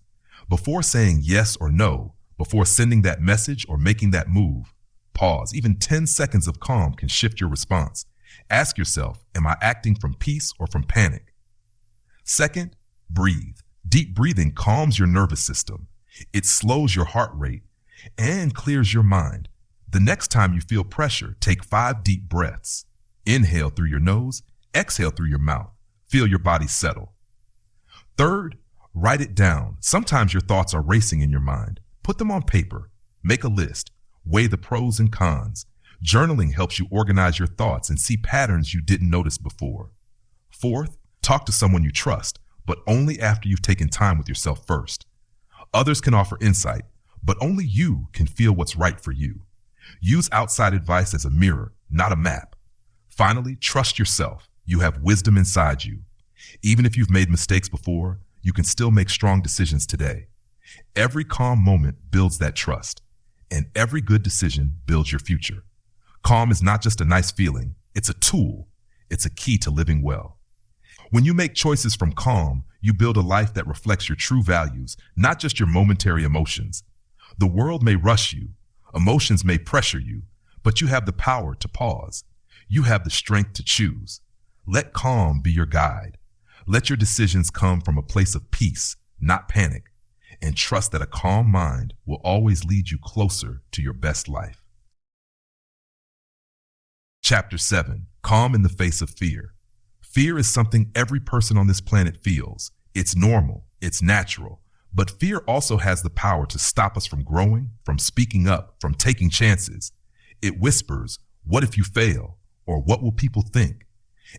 Before saying yes or no, before sending that message or making that move, pause. Even 10 seconds of calm can shift your response. Ask yourself, am I acting from peace or from panic? Second, breathe. Deep breathing calms your nervous system. It slows your heart rate and clears your mind. The next time you feel pressure, take 5 deep breaths. Inhale through your nose, exhale through your mouth. Feel your body settle. Third, write it down. Sometimes your thoughts are racing in your mind. Put them on paper. Make a list. Weigh the pros and cons. Journaling helps you organize your thoughts and see patterns you didn't notice before. Fourth, talk to someone you trust, but only after you've taken time with yourself first. Others can offer insight, but only you can feel what's right for you. Use outside advice as a mirror, not a map. Finally, trust yourself. You have wisdom inside you. Even if you've made mistakes before, you can still make strong decisions today. Every calm moment builds that trust, and every good decision builds your future. Calm is not just a nice feeling, it's a tool. It's a key to living well. When you make choices from calm, you build a life that reflects your true values, not just your momentary emotions. The world may rush you, emotions may pressure you, but you have the power to pause. You have the strength to choose. Let calm be your guide. Let your decisions come from a place of peace, not panic, and trust that a calm mind will always lead you closer to your best life. Chapter 7. Calm in the face of fear. Fear is something every person on this planet feels. It's normal, it's natural, but fear also has the power to stop us from growing, from speaking up, from taking chances. It whispers, what if you fail? Or what will people think?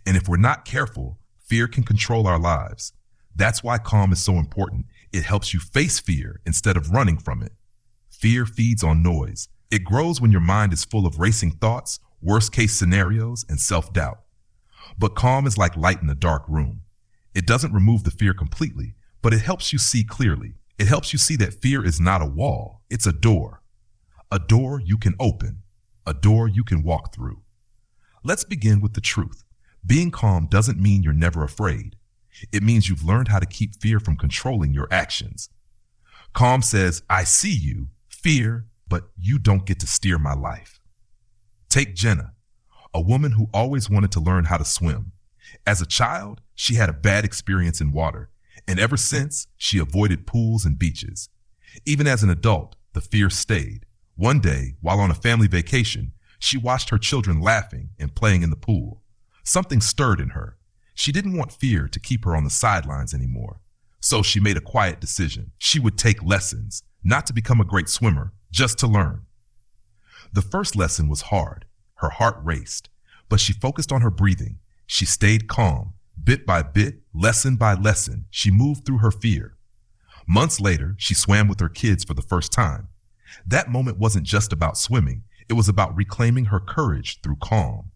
And if we're not careful, fear can control our lives. That's why calm is so important. It helps you face fear instead of running from it. Fear feeds on noise. It grows when your mind is full of racing thoughts, worst-case scenarios, and self-doubt. But calm is like light in a dark room. It doesn't remove the fear completely, but it helps you see clearly. It helps you see that fear is not a wall, it's a door. A door you can open, a door you can walk through. Let's begin with the truth. Being calm doesn't mean you're never afraid. It means you've learned how to keep fear from controlling your actions. Calm says, I see you, fear, but you don't get to steer my life. Take Jenna, a woman who always wanted to learn how to swim. As a child, she had a bad experience in water, and ever since, she avoided pools and beaches. Even as an adult, the fear stayed. One day, while on a family vacation, she watched her children laughing and playing in the pool. Something stirred in her. She didn't want fear to keep her on the sidelines anymore. So she made a quiet decision. She would take lessons, not to become a great swimmer, just to learn. The first lesson was hard. Her heart raced, but she focused on her breathing. She stayed calm. Bit by bit, lesson by lesson, she moved through her fear. Months later, she swam with her kids for the first time. That moment wasn't just about swimming. It was about reclaiming her courage through calm.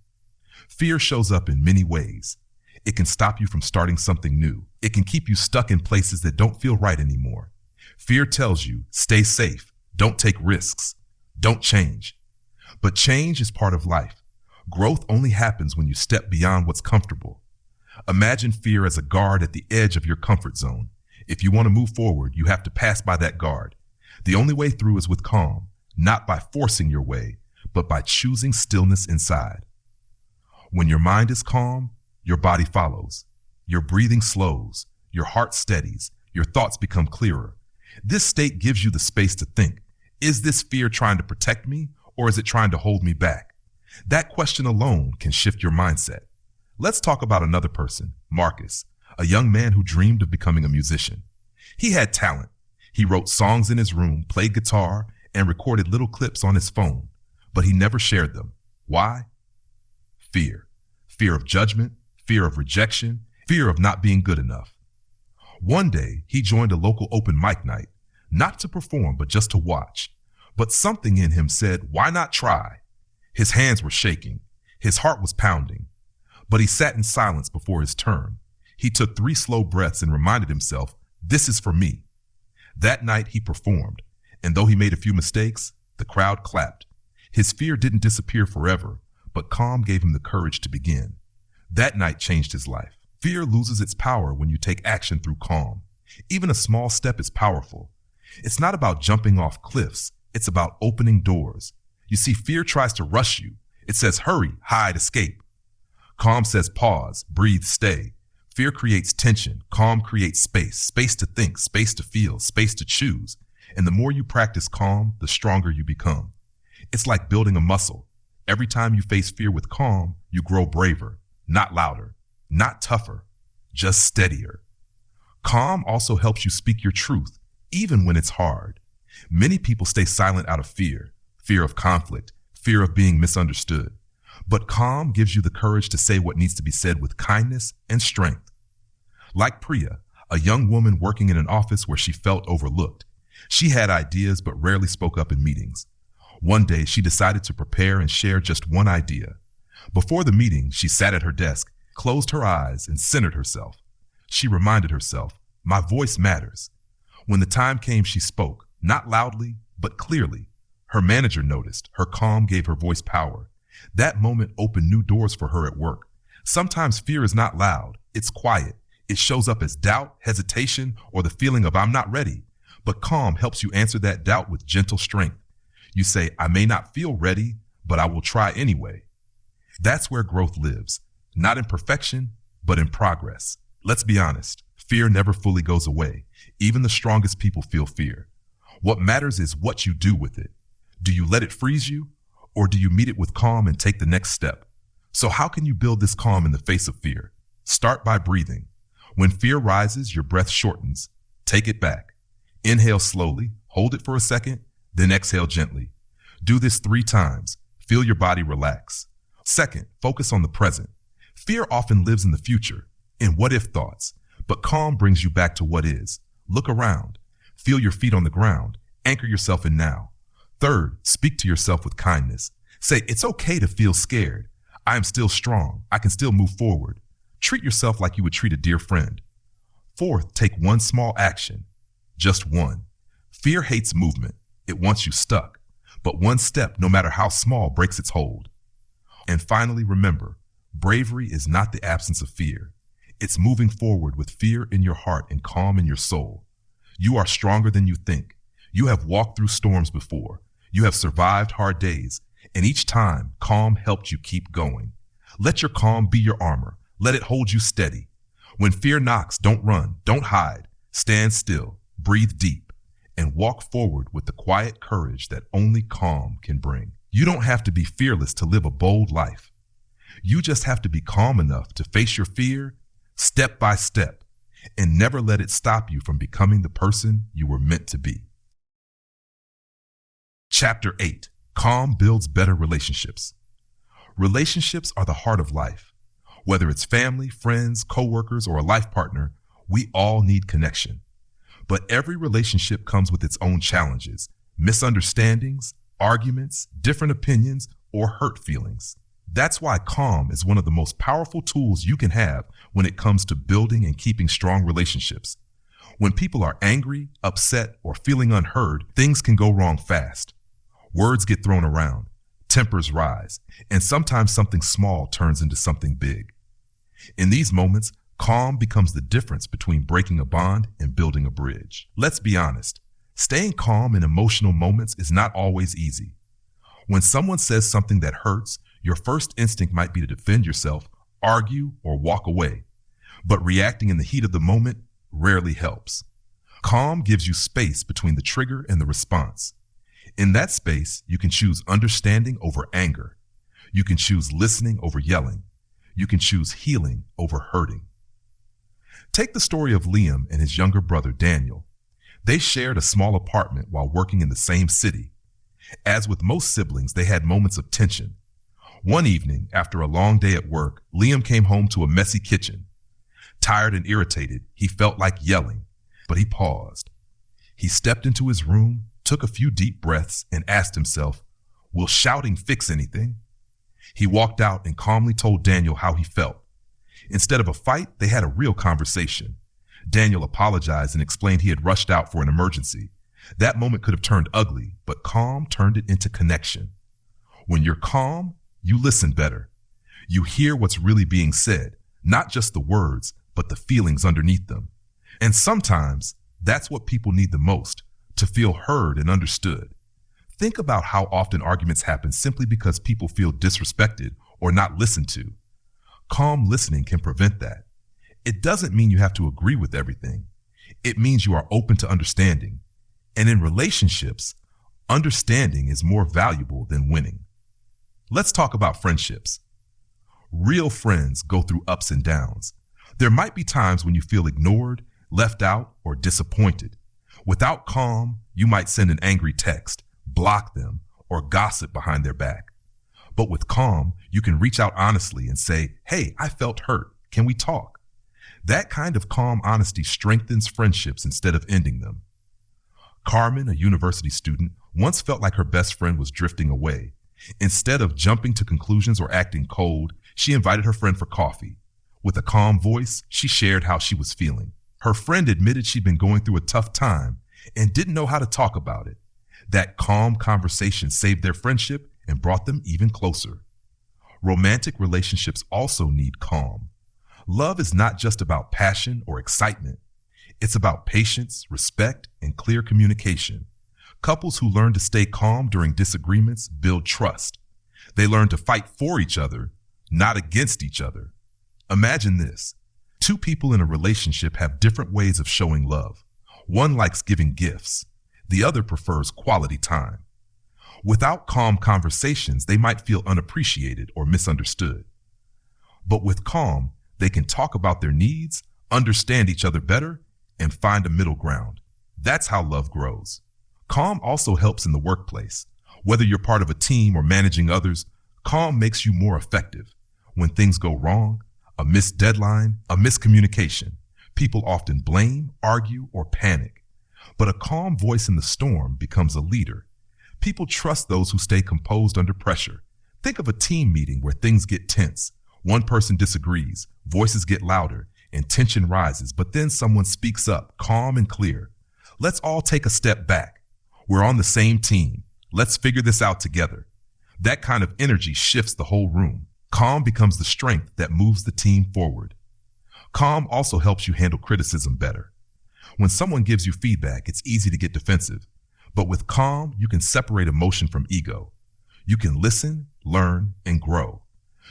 Fear shows up in many ways. It can stop you from starting something new. It can keep you stuck in places that don't feel right anymore. Fear tells you, stay safe, don't take risks, don't change. But change is part of life. Growth only happens when you step beyond what's comfortable. Imagine fear as a guard at the edge of your comfort zone. If you want to move forward, you have to pass by that guard. The only way through is with calm, not by forcing your way, but by choosing stillness inside. When your mind is calm, your body follows. Your breathing slows, your heart steadies, your thoughts become clearer. This state gives you the space to think, is this fear trying to protect me or is it trying to hold me back? That question alone can shift your mindset. Let's talk about another person, Marcus, a young man who dreamed of becoming a musician. He had talent. He wrote songs in his room, played guitar, and recorded little clips on his phone, but he never shared them. Why? Fear. Fear of judgment, fear of rejection, fear of not being good enough. One day, he joined a local open mic night, not to perform, but just to watch. But something in him said, why not try? His hands were shaking. His heart was pounding. But he sat in silence before his turn. He took 3 slow breaths and reminded himself, this is for me. That night he performed, and though he made a few mistakes, the crowd clapped. His fear didn't disappear forever, but calm gave him the courage to begin. That night changed his life. Fear loses its power when you take action through calm. Even a small step is powerful. It's not about jumping off cliffs. It's about opening doors. You see, fear tries to rush you. It says, hurry, hide, escape. Calm says, pause, breathe, stay. Fear creates tension. Calm creates space, space to think, space to feel, space to choose. And the more you practice calm, the stronger you become. It's like building a muscle. Every time you face fear with calm, you grow braver, not louder, not tougher, just steadier. Calm also helps you speak your truth, even when it's hard. Many people stay silent out of fear, fear of conflict, fear of being misunderstood. But calm gives you the courage to say what needs to be said with kindness and strength. Like Priya, a young woman working in an office where she felt overlooked. She had ideas but rarely spoke up in meetings. One day, she decided to prepare and share just one idea. Before the meeting, she sat at her desk, closed her eyes, and centered herself. She reminded herself, my voice matters. When the time came, she spoke, not loudly, but clearly. Her manager noticed. Her calm gave her voice power. That moment opened new doors for her at work. Sometimes fear is not loud. It's quiet. It shows up as doubt, hesitation, or the feeling of I'm not ready. But calm helps you answer that doubt with gentle strength. You say, I may not feel ready, but I will try anyway. That's where growth lives, not in perfection, but in progress. Let's be honest, fear never fully goes away. Even the strongest people feel fear. What matters is what you do with it. Do you let it freeze you, or do you meet it with calm and take the next step? So how can you build this calm in the face of fear? Start by breathing. When fear rises, your breath shortens. Take it back. Inhale slowly, hold it for a second, then exhale gently. Do this 3 times. Feel your body relax. Second, focus on the present. Fear often lives in the future, in what-if thoughts, but calm brings you back to what is. Look around. Feel your feet on the ground. Anchor yourself in now. Third, speak to yourself with kindness. Say, it's okay to feel scared. I am still strong. I can still move forward. Treat yourself like you would treat a dear friend. Fourth, take one small action. Just one. Fear hates movement. It wants you stuck. But one step, no matter how small, breaks its hold. And finally, remember, bravery is not the absence of fear. It's moving forward with fear in your heart and calm in your soul. You are stronger than you think. You have walked through storms before. You have survived hard days. And each time, calm helped you keep going. Let your calm be your armor. Let it hold you steady. When fear knocks, don't run, don't hide. Stand still, breathe deep, and walk forward with the quiet courage that only calm can bring. You don't have to be fearless to live a bold life. You just have to be calm enough to face your fear step by step and never let it stop you from becoming the person you were meant to be. Chapter 8. Calm builds better relationships. Relationships are the heart of life. Whether it's family, friends, coworkers, or a life partner, we all need connection. But every relationship comes with its own challenges, misunderstandings, arguments, different opinions, or hurt feelings. That's why calm is one of the most powerful tools you can have when it comes to building and keeping strong relationships. When people are angry, upset, or feeling unheard, things can go wrong fast. Words get thrown around, tempers rise, and sometimes something small turns into something big. In these moments, calm becomes the difference between breaking a bond and building a bridge. Let's be honest, staying calm in emotional moments is not always easy. When someone says something that hurts, your first instinct might be to defend yourself, argue, or walk away. But reacting in the heat of the moment rarely helps. Calm gives you space between the trigger and the response. In that space, you can choose understanding over anger. You can choose listening over yelling. You can choose healing over hurting. Take the story of Liam and his younger brother, Daniel. They shared a small apartment while working in the same city. As with most siblings, they had moments of tension. One evening, after a long day at work, Liam came home to a messy kitchen. Tired and irritated, he felt like yelling, but he paused. He stepped into his room, took a few deep breaths, and asked himself, "Will shouting fix anything?" He walked out and calmly told Daniel how he felt. Instead of a fight, they had a real conversation. Daniel apologized and explained he had rushed out for an emergency. That moment could have turned ugly, but calm turned it into connection. When you're calm, you listen better. You hear what's really being said, not just the words, but the feelings underneath them. And sometimes that's what people need the most, to feel heard and understood. Think about how often arguments happen simply because people feel disrespected or not listened to. Calm listening can prevent that. It doesn't mean you have to agree with everything. It means you are open to understanding. And in relationships, understanding is more valuable than winning. Let's talk about friendships. Real friends go through ups and downs. There might be times when you feel ignored, left out, or disappointed. Without calm, you might send an angry text, block them, or gossip behind their back. But with calm, you can reach out honestly and say, "Hey, I felt hurt. Can we talk?" That kind of calm honesty strengthens friendships instead of ending them. Carmen, a university student, once felt like her best friend was drifting away. Instead of jumping to conclusions or acting cold, she invited her friend for coffee. With a calm voice, she shared how she was feeling. Her friend admitted she'd been going through a tough time and didn't know how to talk about it. That calm conversation saved their friendship and brought them even closer. Romantic relationships also need calm. Love is not just about passion or excitement. It's about patience, respect, and clear communication. Couples who learn to stay calm during disagreements build trust. They learn to fight for each other, not against each other. Imagine this. Two people in a relationship have different ways of showing love. One likes giving gifts. The other prefers quality time. Without calm conversations, they might feel unappreciated or misunderstood. But with calm, they can talk about their needs, understand each other better, and find a middle ground. That's how love grows. Calm also helps in the workplace. Whether you're part of a team or managing others, calm makes you more effective. When things go wrong, a missed deadline, a miscommunication, people often blame, argue, or panic. But a calm voice in the storm becomes a leader. People trust those who stay composed under pressure. Think of a team meeting where things get tense. One person disagrees, voices get louder, and tension rises, but then someone speaks up, calm and clear. Let's all take a step back. We're on the same team. Let's figure this out together. That kind of energy shifts the whole room. Calm becomes the strength that moves the team forward. Calm also helps you handle criticism better. When someone gives you feedback, it's easy to get defensive. But with calm, you can separate emotion from ego. You can listen, learn, and grow.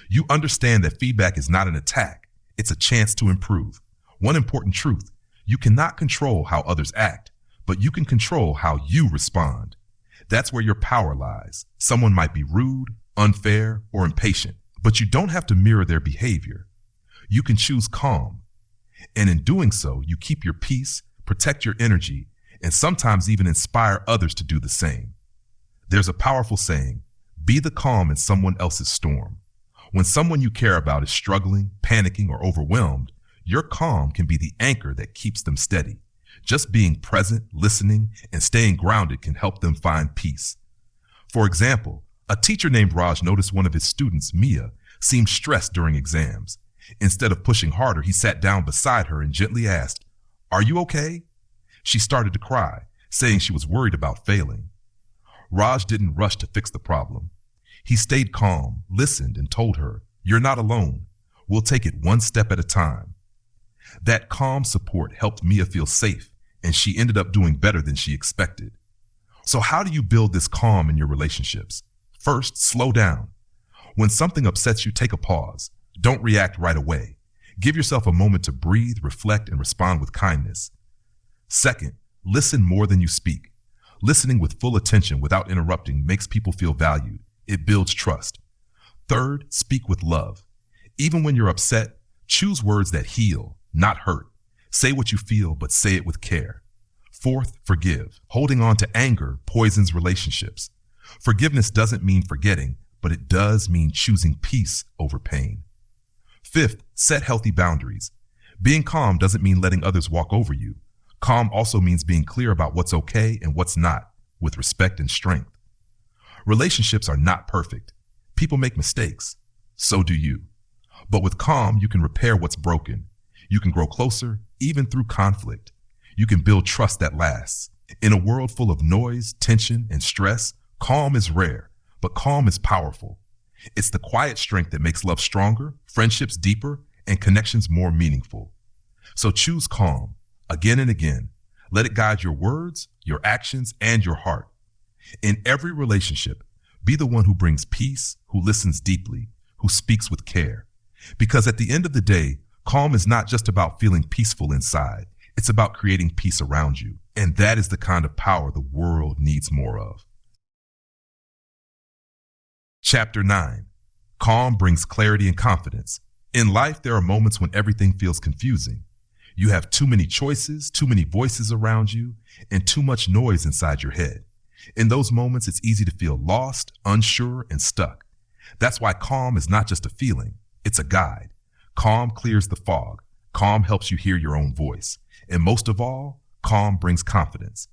You understand that feedback is not an attack. It's a chance to improve. One important truth, you cannot control how others act, but you can control how you respond. That's where your power lies. Someone might be rude, unfair, or impatient, but you don't have to mirror their behavior. You can choose calm. And in doing so, you keep your peace, protect your energy, and sometimes even inspire others to do the same. There's a powerful saying, be the calm in someone else's storm. When someone you care about is struggling, panicking, or overwhelmed, your calm can be the anchor that keeps them steady. Just being present, listening, and staying grounded can help them find peace. For example, a teacher named Raj noticed one of his students, Mia, seemed stressed during exams. Instead of pushing harder, he sat down beside her and gently asked, "Are you okay?" She started to cry, saying she was worried about failing. Raj didn't rush to fix the problem. He stayed calm, listened, and told her, "You're not alone. We'll take it one step at a time." That calm support helped Mia feel safe, and she ended up doing better than she expected. So how do you build this calm in your relationships? First, slow down. When something upsets you, take a pause. Don't react right away. Give yourself a moment to breathe, reflect, and respond with kindness. Second, listen more than you speak. Listening with full attention without interrupting makes people feel valued. It builds trust. Third, speak with love. Even when you're upset, choose words that heal, not hurt. Say what you feel, but say it with care. Fourth, forgive. Holding on to anger poisons relationships. Forgiveness doesn't mean forgetting, but it does mean choosing peace over pain. Fifth, set healthy boundaries. Being calm doesn't mean letting others walk over you. Calm also means being clear about what's okay and what's not, with respect and strength. Relationships are not perfect. People make mistakes. So do you. But with calm, you can repair what's broken. You can grow closer, even through conflict. You can build trust that lasts. In a world full of noise, tension, and stress, calm is rare, but calm is powerful. It's the quiet strength that makes love stronger, friendships deeper, and connections more meaningful. So choose calm, again and again. Let it guide your words, your actions, and your heart. In every relationship, be the one who brings peace, who listens deeply, who speaks with care. Because at the end of the day, calm is not just about feeling peaceful inside. It's about creating peace around you. And that is the kind of power the world needs more of. Chapter 9. Calm brings clarity and confidence. In life, there are moments when everything feels confusing. You have too many choices, too many voices around you, and too much noise inside your head. In those moments, it's easy to feel lost, unsure, and stuck. That's why calm is not just a feeling, it's a guide. Calm clears the fog. Calm helps you hear your own voice. And most of all, calm brings confidence.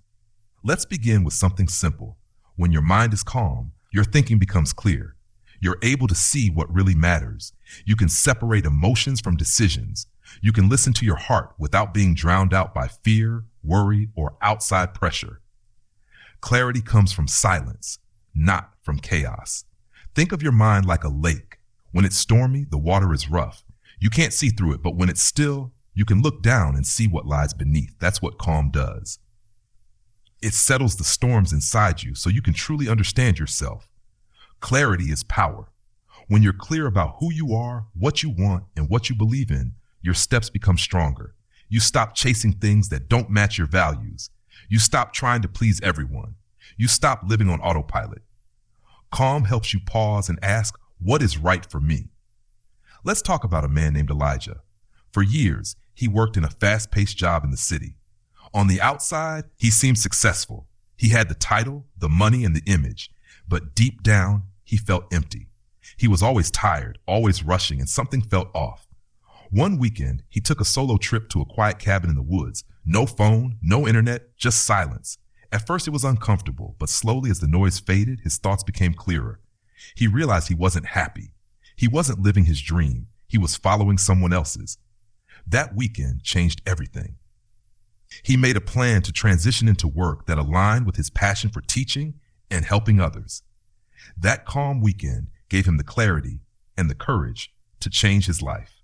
Let's begin with something simple. When your mind is calm, your thinking becomes clear. You're able to see what really matters. You can separate emotions from decisions. You can listen to your heart without being drowned out by fear, worry, or outside pressure. Clarity comes from silence, not from chaos. Think of your mind like a lake. When it's stormy, the water is rough. You can't see through it, but when it's still, you can look down and see what lies beneath. That's what calm does. It settles the storms inside you so you can truly understand yourself. Clarity is power. When you're clear about who you are, what you want, and what you believe in, your steps become stronger. You stop chasing things that don't match your values. You stop trying to please everyone. You stop living on autopilot. Calm helps you pause and ask, what is right for me? Let's talk about a man named Elijah. For years, he worked in a fast-paced job in the city. On the outside, he seemed successful. He had the title, the money, and the image. But deep down, he felt empty. He was always tired, always rushing, and something felt off. One weekend, he took a solo trip to a quiet cabin in the woods. No phone, no internet, just silence. At first, it was uncomfortable, but slowly as the noise faded, his thoughts became clearer. He realized he wasn't happy. He wasn't living his dream. He was following someone else's. That weekend changed everything. He made a plan to transition into work that aligned with his passion for teaching and helping others. That calm weekend gave him the clarity and the courage to change his life.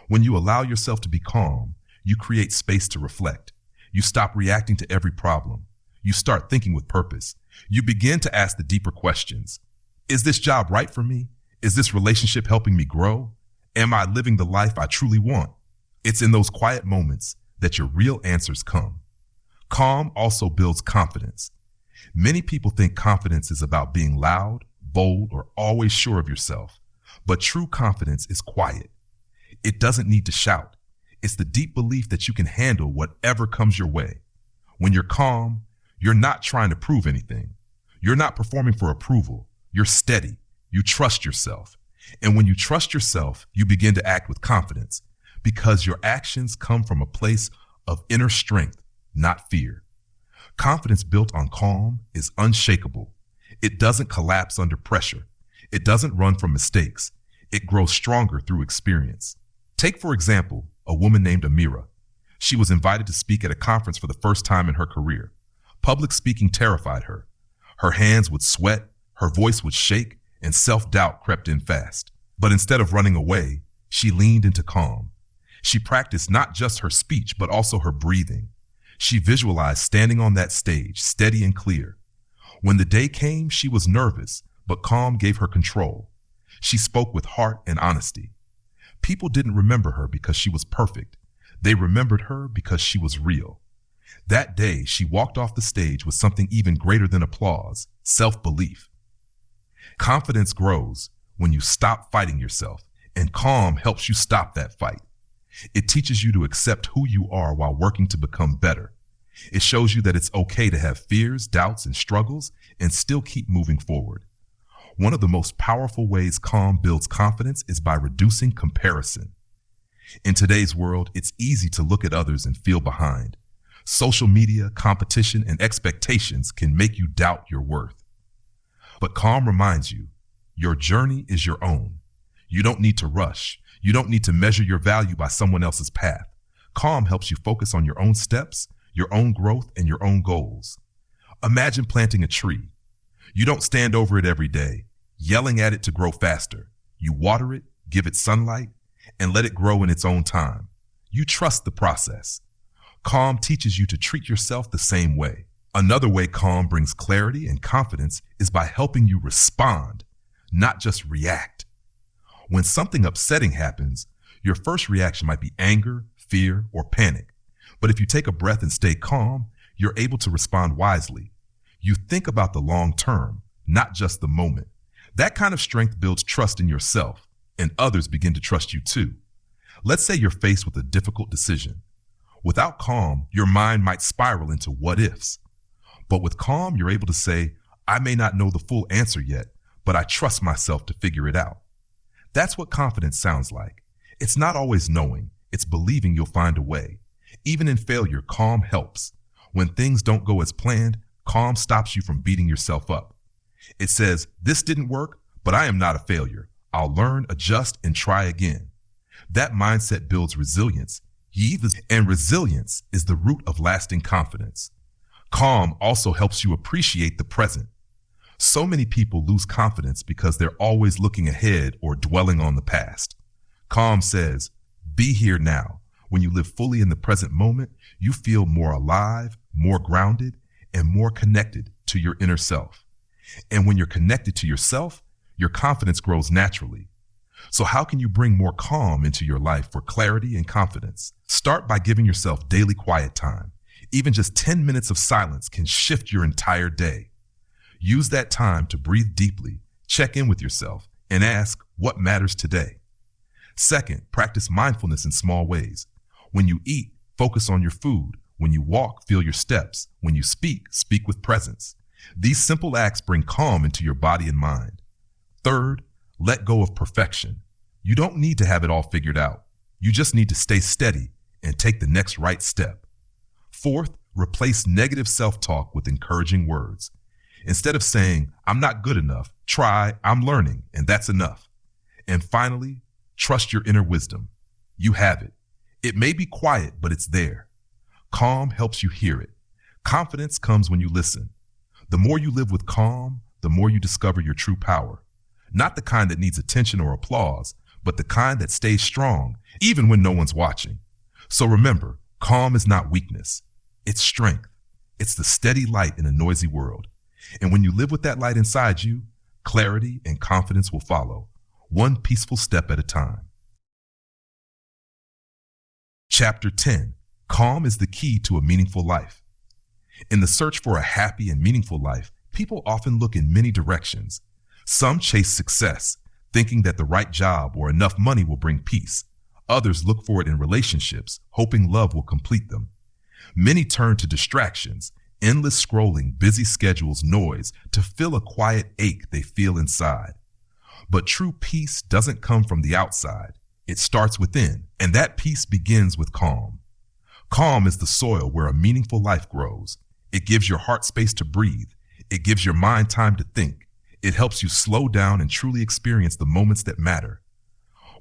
When you allow yourself to be calm, you create space to reflect. You stop reacting to every problem. You start thinking with purpose. You begin to ask the deeper questions. Is this job right for me? Is this relationship helping me grow? Am I living the life I truly want? It's in those quiet moments that your real answers come. Calm also builds confidence. Many people think confidence is about being loud, bold, or always sure of yourself. But true confidence is quiet. It doesn't need to shout. It's the deep belief that you can handle whatever comes your way. When you're calm, you're not trying to prove anything. You're not performing for approval. You're steady. You trust yourself. And when you trust yourself, you begin to act with confidence because your actions come from a place of inner strength, not fear. Confidence built on calm is unshakable. It doesn't collapse under pressure. It doesn't run from mistakes. It grows stronger through experience. Take, for example, a woman named Amira. She was invited to speak at a conference for the first time in her career. Public speaking terrified her. Her hands would sweat, her voice would shake, and self-doubt crept in fast. But instead of running away, she leaned into calm. She practiced not just her speech, but also her breathing. She visualized standing on that stage, steady and clear. When the day came, she was nervous, but calm gave her control. She spoke with heart and honesty. People didn't remember her because she was perfect. They remembered her because she was real. That day, she walked off the stage with something even greater than applause: self-belief. Confidence grows when you stop fighting yourself, and calm helps you stop that fight. It teaches you to accept who you are while working to become better. It shows you that it's okay to have fears, doubts, and struggles and still keep moving forward. One of the most powerful ways calm builds confidence is by reducing comparison. In today's world, it's easy to look at others and feel behind. Social media, competition, and expectations can make you doubt your worth. But calm reminds you, your journey is your own. You don't need to rush. You don't need to measure your value by someone else's path. Calm helps you focus on your own steps, your own growth, and your own goals. Imagine planting a tree. You don't stand over it every day, yelling at it to grow faster. You water it, give it sunlight, and let it grow in its own time. You trust the process. Calm teaches you to treat yourself the same way. Another way calm brings clarity and confidence is by helping you respond, not just react. When something upsetting happens, your first reaction might be anger, fear, or panic. But if you take a breath and stay calm, you're able to respond wisely. You think about the long term, not just the moment. That kind of strength builds trust in yourself, and others begin to trust you too. Let's say you're faced with a difficult decision. Without calm, your mind might spiral into what ifs. But with calm, you're able to say, I may not know the full answer yet, but I trust myself to figure it out. That's what confidence sounds like. It's not always knowing, it's believing you'll find a way. Even in failure, calm helps. When things don't go as planned, calm stops you from beating yourself up. It says, this didn't work, but I am not a failure. I'll learn, adjust, and try again. That mindset builds resilience, and resilience is the root of lasting confidence. Calm also helps you appreciate the present. So many people lose confidence because they're always looking ahead or dwelling on the past. Calm says, be here now. When you live fully in the present moment, you feel more alive, more grounded, and more connected to your inner self. And when you're connected to yourself, your confidence grows naturally. So how can you bring more calm into your life for clarity and confidence? Start by giving yourself daily quiet time. Even just 10 minutes of silence can shift your entire day. Use that time to breathe deeply, check in with yourself, and ask what matters today. Second, practice mindfulness in small ways. When you eat, focus on your food. When you walk, feel your steps. When you speak, speak with presence. These simple acts bring calm into your body and mind. Third, let go of perfection. You don't need to have it all figured out. You just need to stay steady and take the next right step. Fourth, replace negative self-talk with encouraging words. Instead of saying, I'm not good enough, try, I'm learning, and that's enough. And finally, trust your inner wisdom. You have it. It may be quiet, but it's there. Calm helps you hear it. Confidence comes when you listen. The more you live with calm, the more you discover your true power. Not the kind that needs attention or applause, but the kind that stays strong, even when no one's watching. So remember, calm is not weakness. It's strength. It's the steady light in a noisy world. And when you live with that light inside you, clarity and confidence will follow, one peaceful step at a time. Chapter 10. Calm is the key to a meaningful life. In the search for a happy and meaningful life, people often look in many directions. Some chase success, thinking that the right job or enough money will bring peace. Others look for it in relationships, hoping love will complete them. Many turn to distractions, endless scrolling, busy schedules, noise, to fill a quiet ache they feel inside. But true peace doesn't come from the outside. It starts within, and that peace begins with calm. Calm is the soil where a meaningful life grows. It gives your heart space to breathe. It gives your mind time to think. It helps you slow down and truly experience the moments that matter.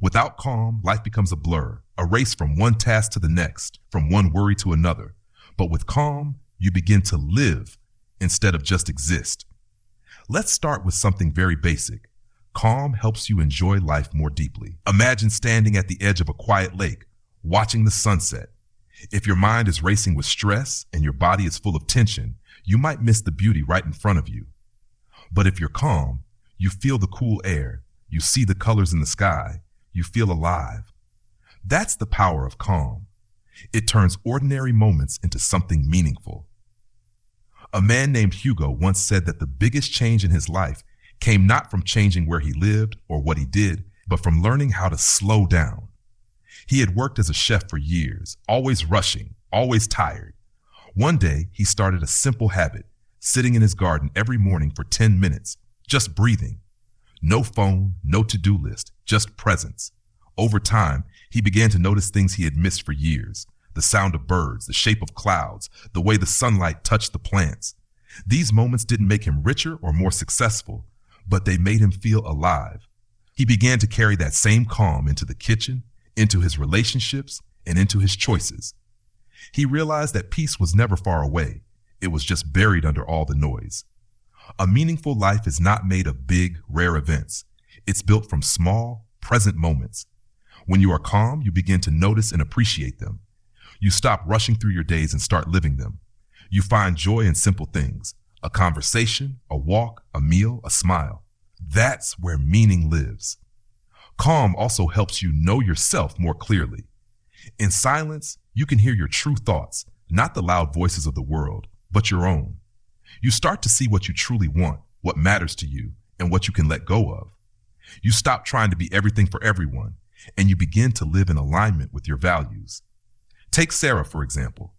Without calm, life becomes a blur, a race from one task to the next, from one worry to another. But with calm, you begin to live instead of just exist. Let's start with something very basic. Calm helps you enjoy life more deeply. Imagine standing at the edge of a quiet lake, watching the sunset. If your mind is racing with stress and your body is full of tension, you might miss the beauty right in front of you. But if you're calm, you feel the cool air, you see the colors in the sky, you feel alive. That's the power of calm. It turns ordinary moments into something meaningful. A man named Hugo once said that the biggest change in his life came not from changing where he lived or what he did, but from learning how to slow down. He had worked as a chef for years, always rushing, always tired. One day, he started a simple habit, sitting in his garden every morning for 10 minutes, just breathing. No phone, no to-do list, just presence. Over time, he began to notice things he had missed for years. The sound of birds, the shape of clouds, the way the sunlight touched the plants. These moments didn't make him richer or more successful, but they made him feel alive. He began to carry that same calm into the kitchen, into his relationships, and into his choices. He realized that peace was never far away. It was just buried under all the noise. A meaningful life is not made of big, rare events. It's built from small, present moments. When you are calm, you begin to notice and appreciate them. You stop rushing through your days and start living them. You find joy in simple things, a conversation, a walk, a meal, a smile. That's where meaning lives. Calm also helps you know yourself more clearly. In silence, you can hear your true thoughts, not the loud voices of the world, but your own. You start to see what you truly want, what matters to you, and what you can let go of. You stop trying to be everything for everyone, and you begin to live in alignment with your values. Take Sarah, for example.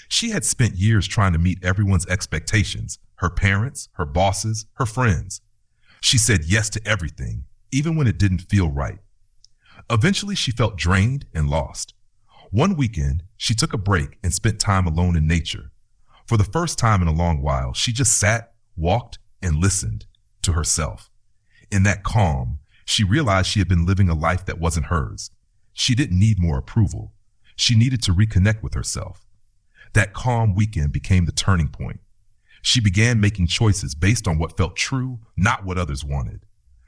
She had spent years trying to meet everyone's expectations, her parents, her bosses, her friends. She said yes to everything, even when it didn't feel right. Eventually, she felt drained and lost. One weekend, she took a break and spent time alone in nature. For the first time in a long while, she just sat, walked, and listened to herself. In that calm, she realized she had been living a life that wasn't hers. She didn't need more approval. She needed to reconnect with herself. That calm weekend became the turning point. She began making choices based on what felt true, not what others wanted.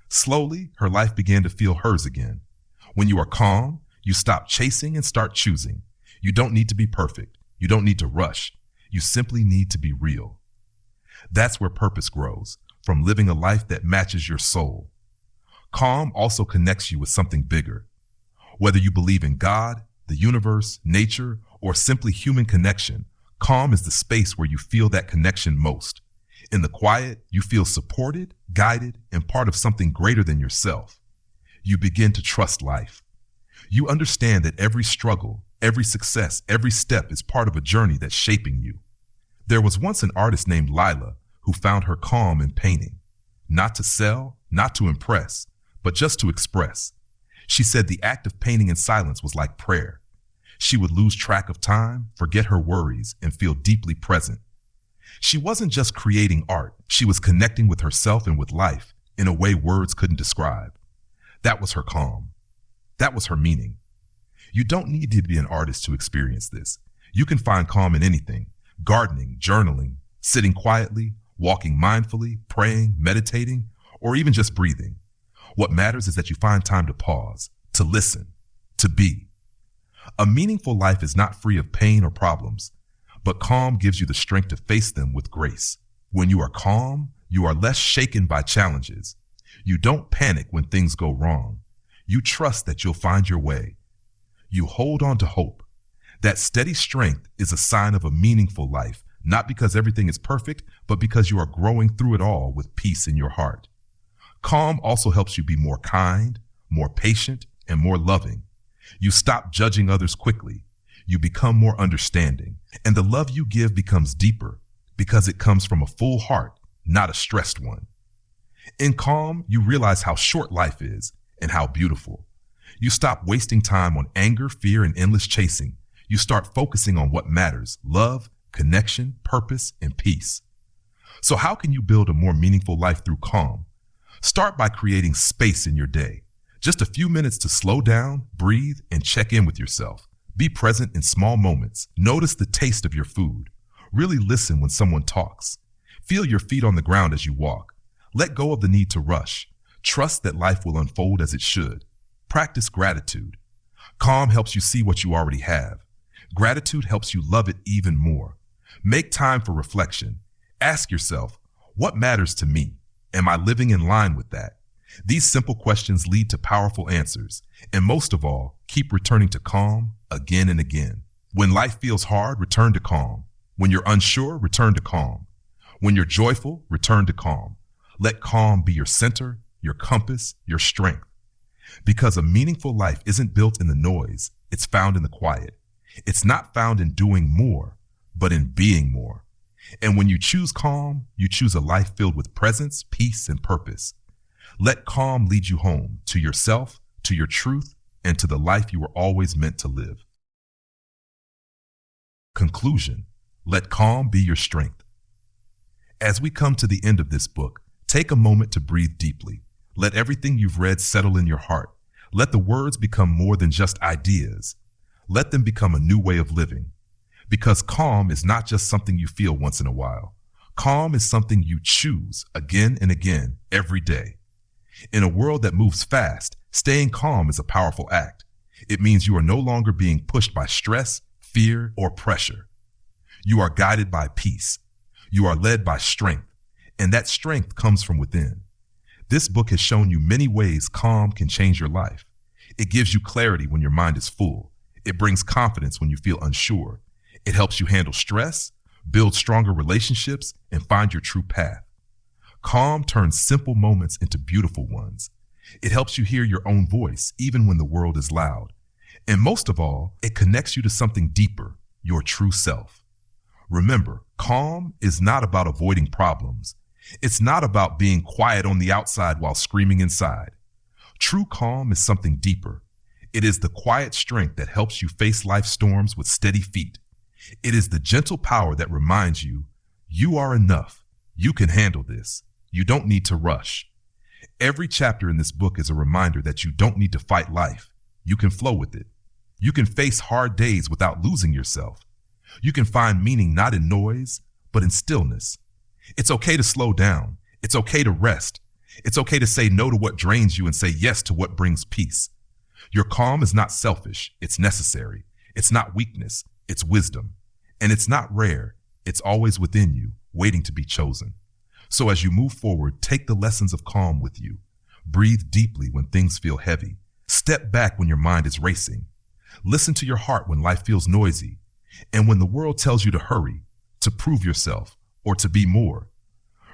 Slowly, her life began to feel hers again. When you are calm, you stop chasing and start choosing. You don't need to be perfect. You don't need to rush. You simply need to be real. That's where purpose grows, from living a life that matches your soul. Calm also connects you with something bigger. Whether you believe in God, the universe, nature, or simply human connection, calm is the space where you feel that connection most. In the quiet, you feel supported, guided, and part of something greater than yourself. You begin to trust life. You understand that every struggle, every success, every step is part of a journey that's shaping you. There was once an artist named Lila who found her calm in painting. Not to sell, not to impress, but just to express. She said the act of painting in silence was like prayer. She would lose track of time, forget her worries, and feel deeply present. She wasn't just creating art, she was connecting with herself and with life in a way words couldn't describe. That was her calm. That was her meaning. You don't need to be an artist to experience this. You can find calm in anything: gardening, journaling, sitting quietly, walking mindfully, praying, meditating, or even just breathing. What matters is that you find time to pause, to listen, to be. A meaningful life is not free of pain or problems, but calm gives you the strength to face them with grace. When you are calm, you are less shaken by challenges. You don't panic when things go wrong. You trust that you'll find your way. You hold on to hope. That steady strength is a sign of a meaningful life, not because everything is perfect, but because you are growing through it all with peace in your heart. Calm also helps you be more kind, more patient, and more loving. You stop judging others quickly. You become more understanding, and the love you give becomes deeper because it comes from a full heart, not a stressed one. In calm, you realize how short life is and how beautiful. You stop wasting time on anger, fear, and endless chasing. You start focusing on what matters: love, connection, purpose, and peace. So how can you build a more meaningful life through calm? Start by creating space in your day. Just a few minutes to slow down, breathe, and check in with yourself. Be present in small moments. Notice the taste of your food. Really listen when someone talks. Feel your feet on the ground as you walk. Let go of the need to rush. Trust that life will unfold as it should. Practice gratitude. Calm helps you see what you already have. Gratitude helps you love it even more. Make time for reflection. Ask yourself, what matters to me? Am I living in line with that? These simple questions lead to powerful answers, and most of all, keep returning to calm again and again. When life feels hard, return to calm. When you're unsure, return to calm. When you're joyful, return to calm. Let calm be your center, your compass, your strength. Because a meaningful life isn't built in the noise, it's found in the quiet. It's not found in doing more, but in being more. And when you choose calm, you choose a life filled with presence, peace, and purpose. Let calm lead you home, to yourself, to your truth, and to the life you were always meant to live. Conclusion: let calm be your strength. As we come to the end of this book, take a moment to breathe deeply. Let everything you've read settle in your heart. Let the words become more than just ideas. Let them become a new way of living. Because calm is not just something you feel once in a while. Calm is something you choose again and again every day. In a world that moves fast, staying calm is a powerful act. It means you are no longer being pushed by stress, fear, or pressure. You are guided by peace. You are led by strength, and that strength comes from within. This book has shown you many ways calm can change your life. It gives you clarity when your mind is full. It brings confidence when you feel unsure. It helps you handle stress, build stronger relationships, and find your true path. Calm turns simple moments into beautiful ones. It helps you hear your own voice, even when the world is loud. And most of all, it connects you to something deeper, your true self. Remember, calm is not about avoiding problems. It's not about being quiet on the outside while screaming inside. True calm is something deeper. It is the quiet strength that helps you face life's storms with steady feet. It is the gentle power that reminds you, you are enough. You can handle this. You don't need to rush. Every chapter in this book is a reminder that you don't need to fight life. You can flow with it. You can face hard days without losing yourself. You can find meaning not in noise, but in stillness. It's okay to slow down. It's okay to rest. It's okay to say no to what drains you and say yes to what brings peace. Your calm is not selfish. It's necessary. It's not weakness. It's wisdom. And it's not rare. It's always within you, waiting to be chosen. So as you move forward, take the lessons of calm with you. Breathe deeply when things feel heavy. Step back when your mind is racing. Listen to your heart when life feels noisy. And when the world tells you to hurry, to prove yourself, or to be more.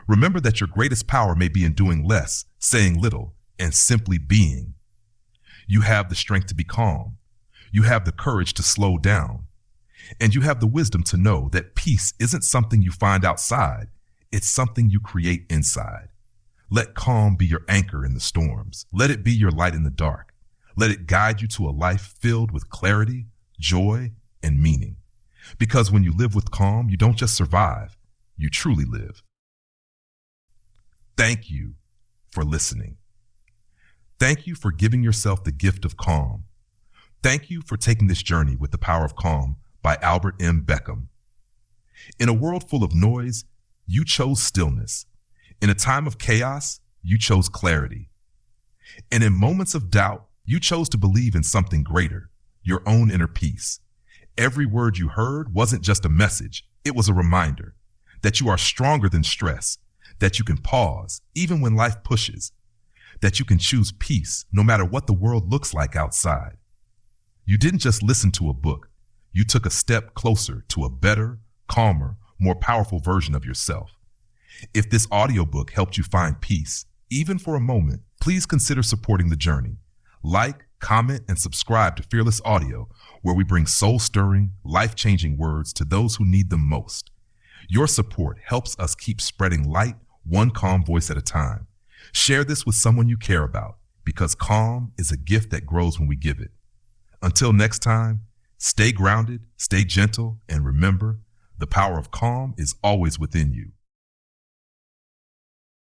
Remember that your greatest power may be in doing less, saying little, and simply being. You have the strength to be calm. You have the courage to slow down. And you have the wisdom to know that peace isn't something you find outside. It's something you create inside. Let calm be your anchor in the storms. Let it be your light in the dark. Let it guide you to a life filled with clarity, joy, and meaning. Because when you live with calm, you don't just survive, you truly live. Thank you for listening. Thank you for giving yourself the gift of calm. Thank you for taking this journey with The Power of Calm by Albert M. Beckham. In a world full of noise, you chose stillness. In a time of chaos, you chose clarity. And in moments of doubt, you chose to believe in something greater, your own inner peace. Every word you heard wasn't just a message, it was a reminder that you are stronger than stress, that you can pause even when life pushes, that you can choose peace no matter what the world looks like outside. You didn't just listen to a book, you took a step closer to a better, calmer, more powerful version of yourself. If this audiobook helped you find peace, even for a moment, please consider supporting the journey. Like, comment, and subscribe to Fearless Audio, where we bring soul-stirring, life-changing words to those who need them most. Your support helps us keep spreading light, one calm voice at a time. Share this with someone you care about, because calm is a gift that grows when we give it. Until next time, stay grounded, stay gentle, and remember, the power of calm is always within you.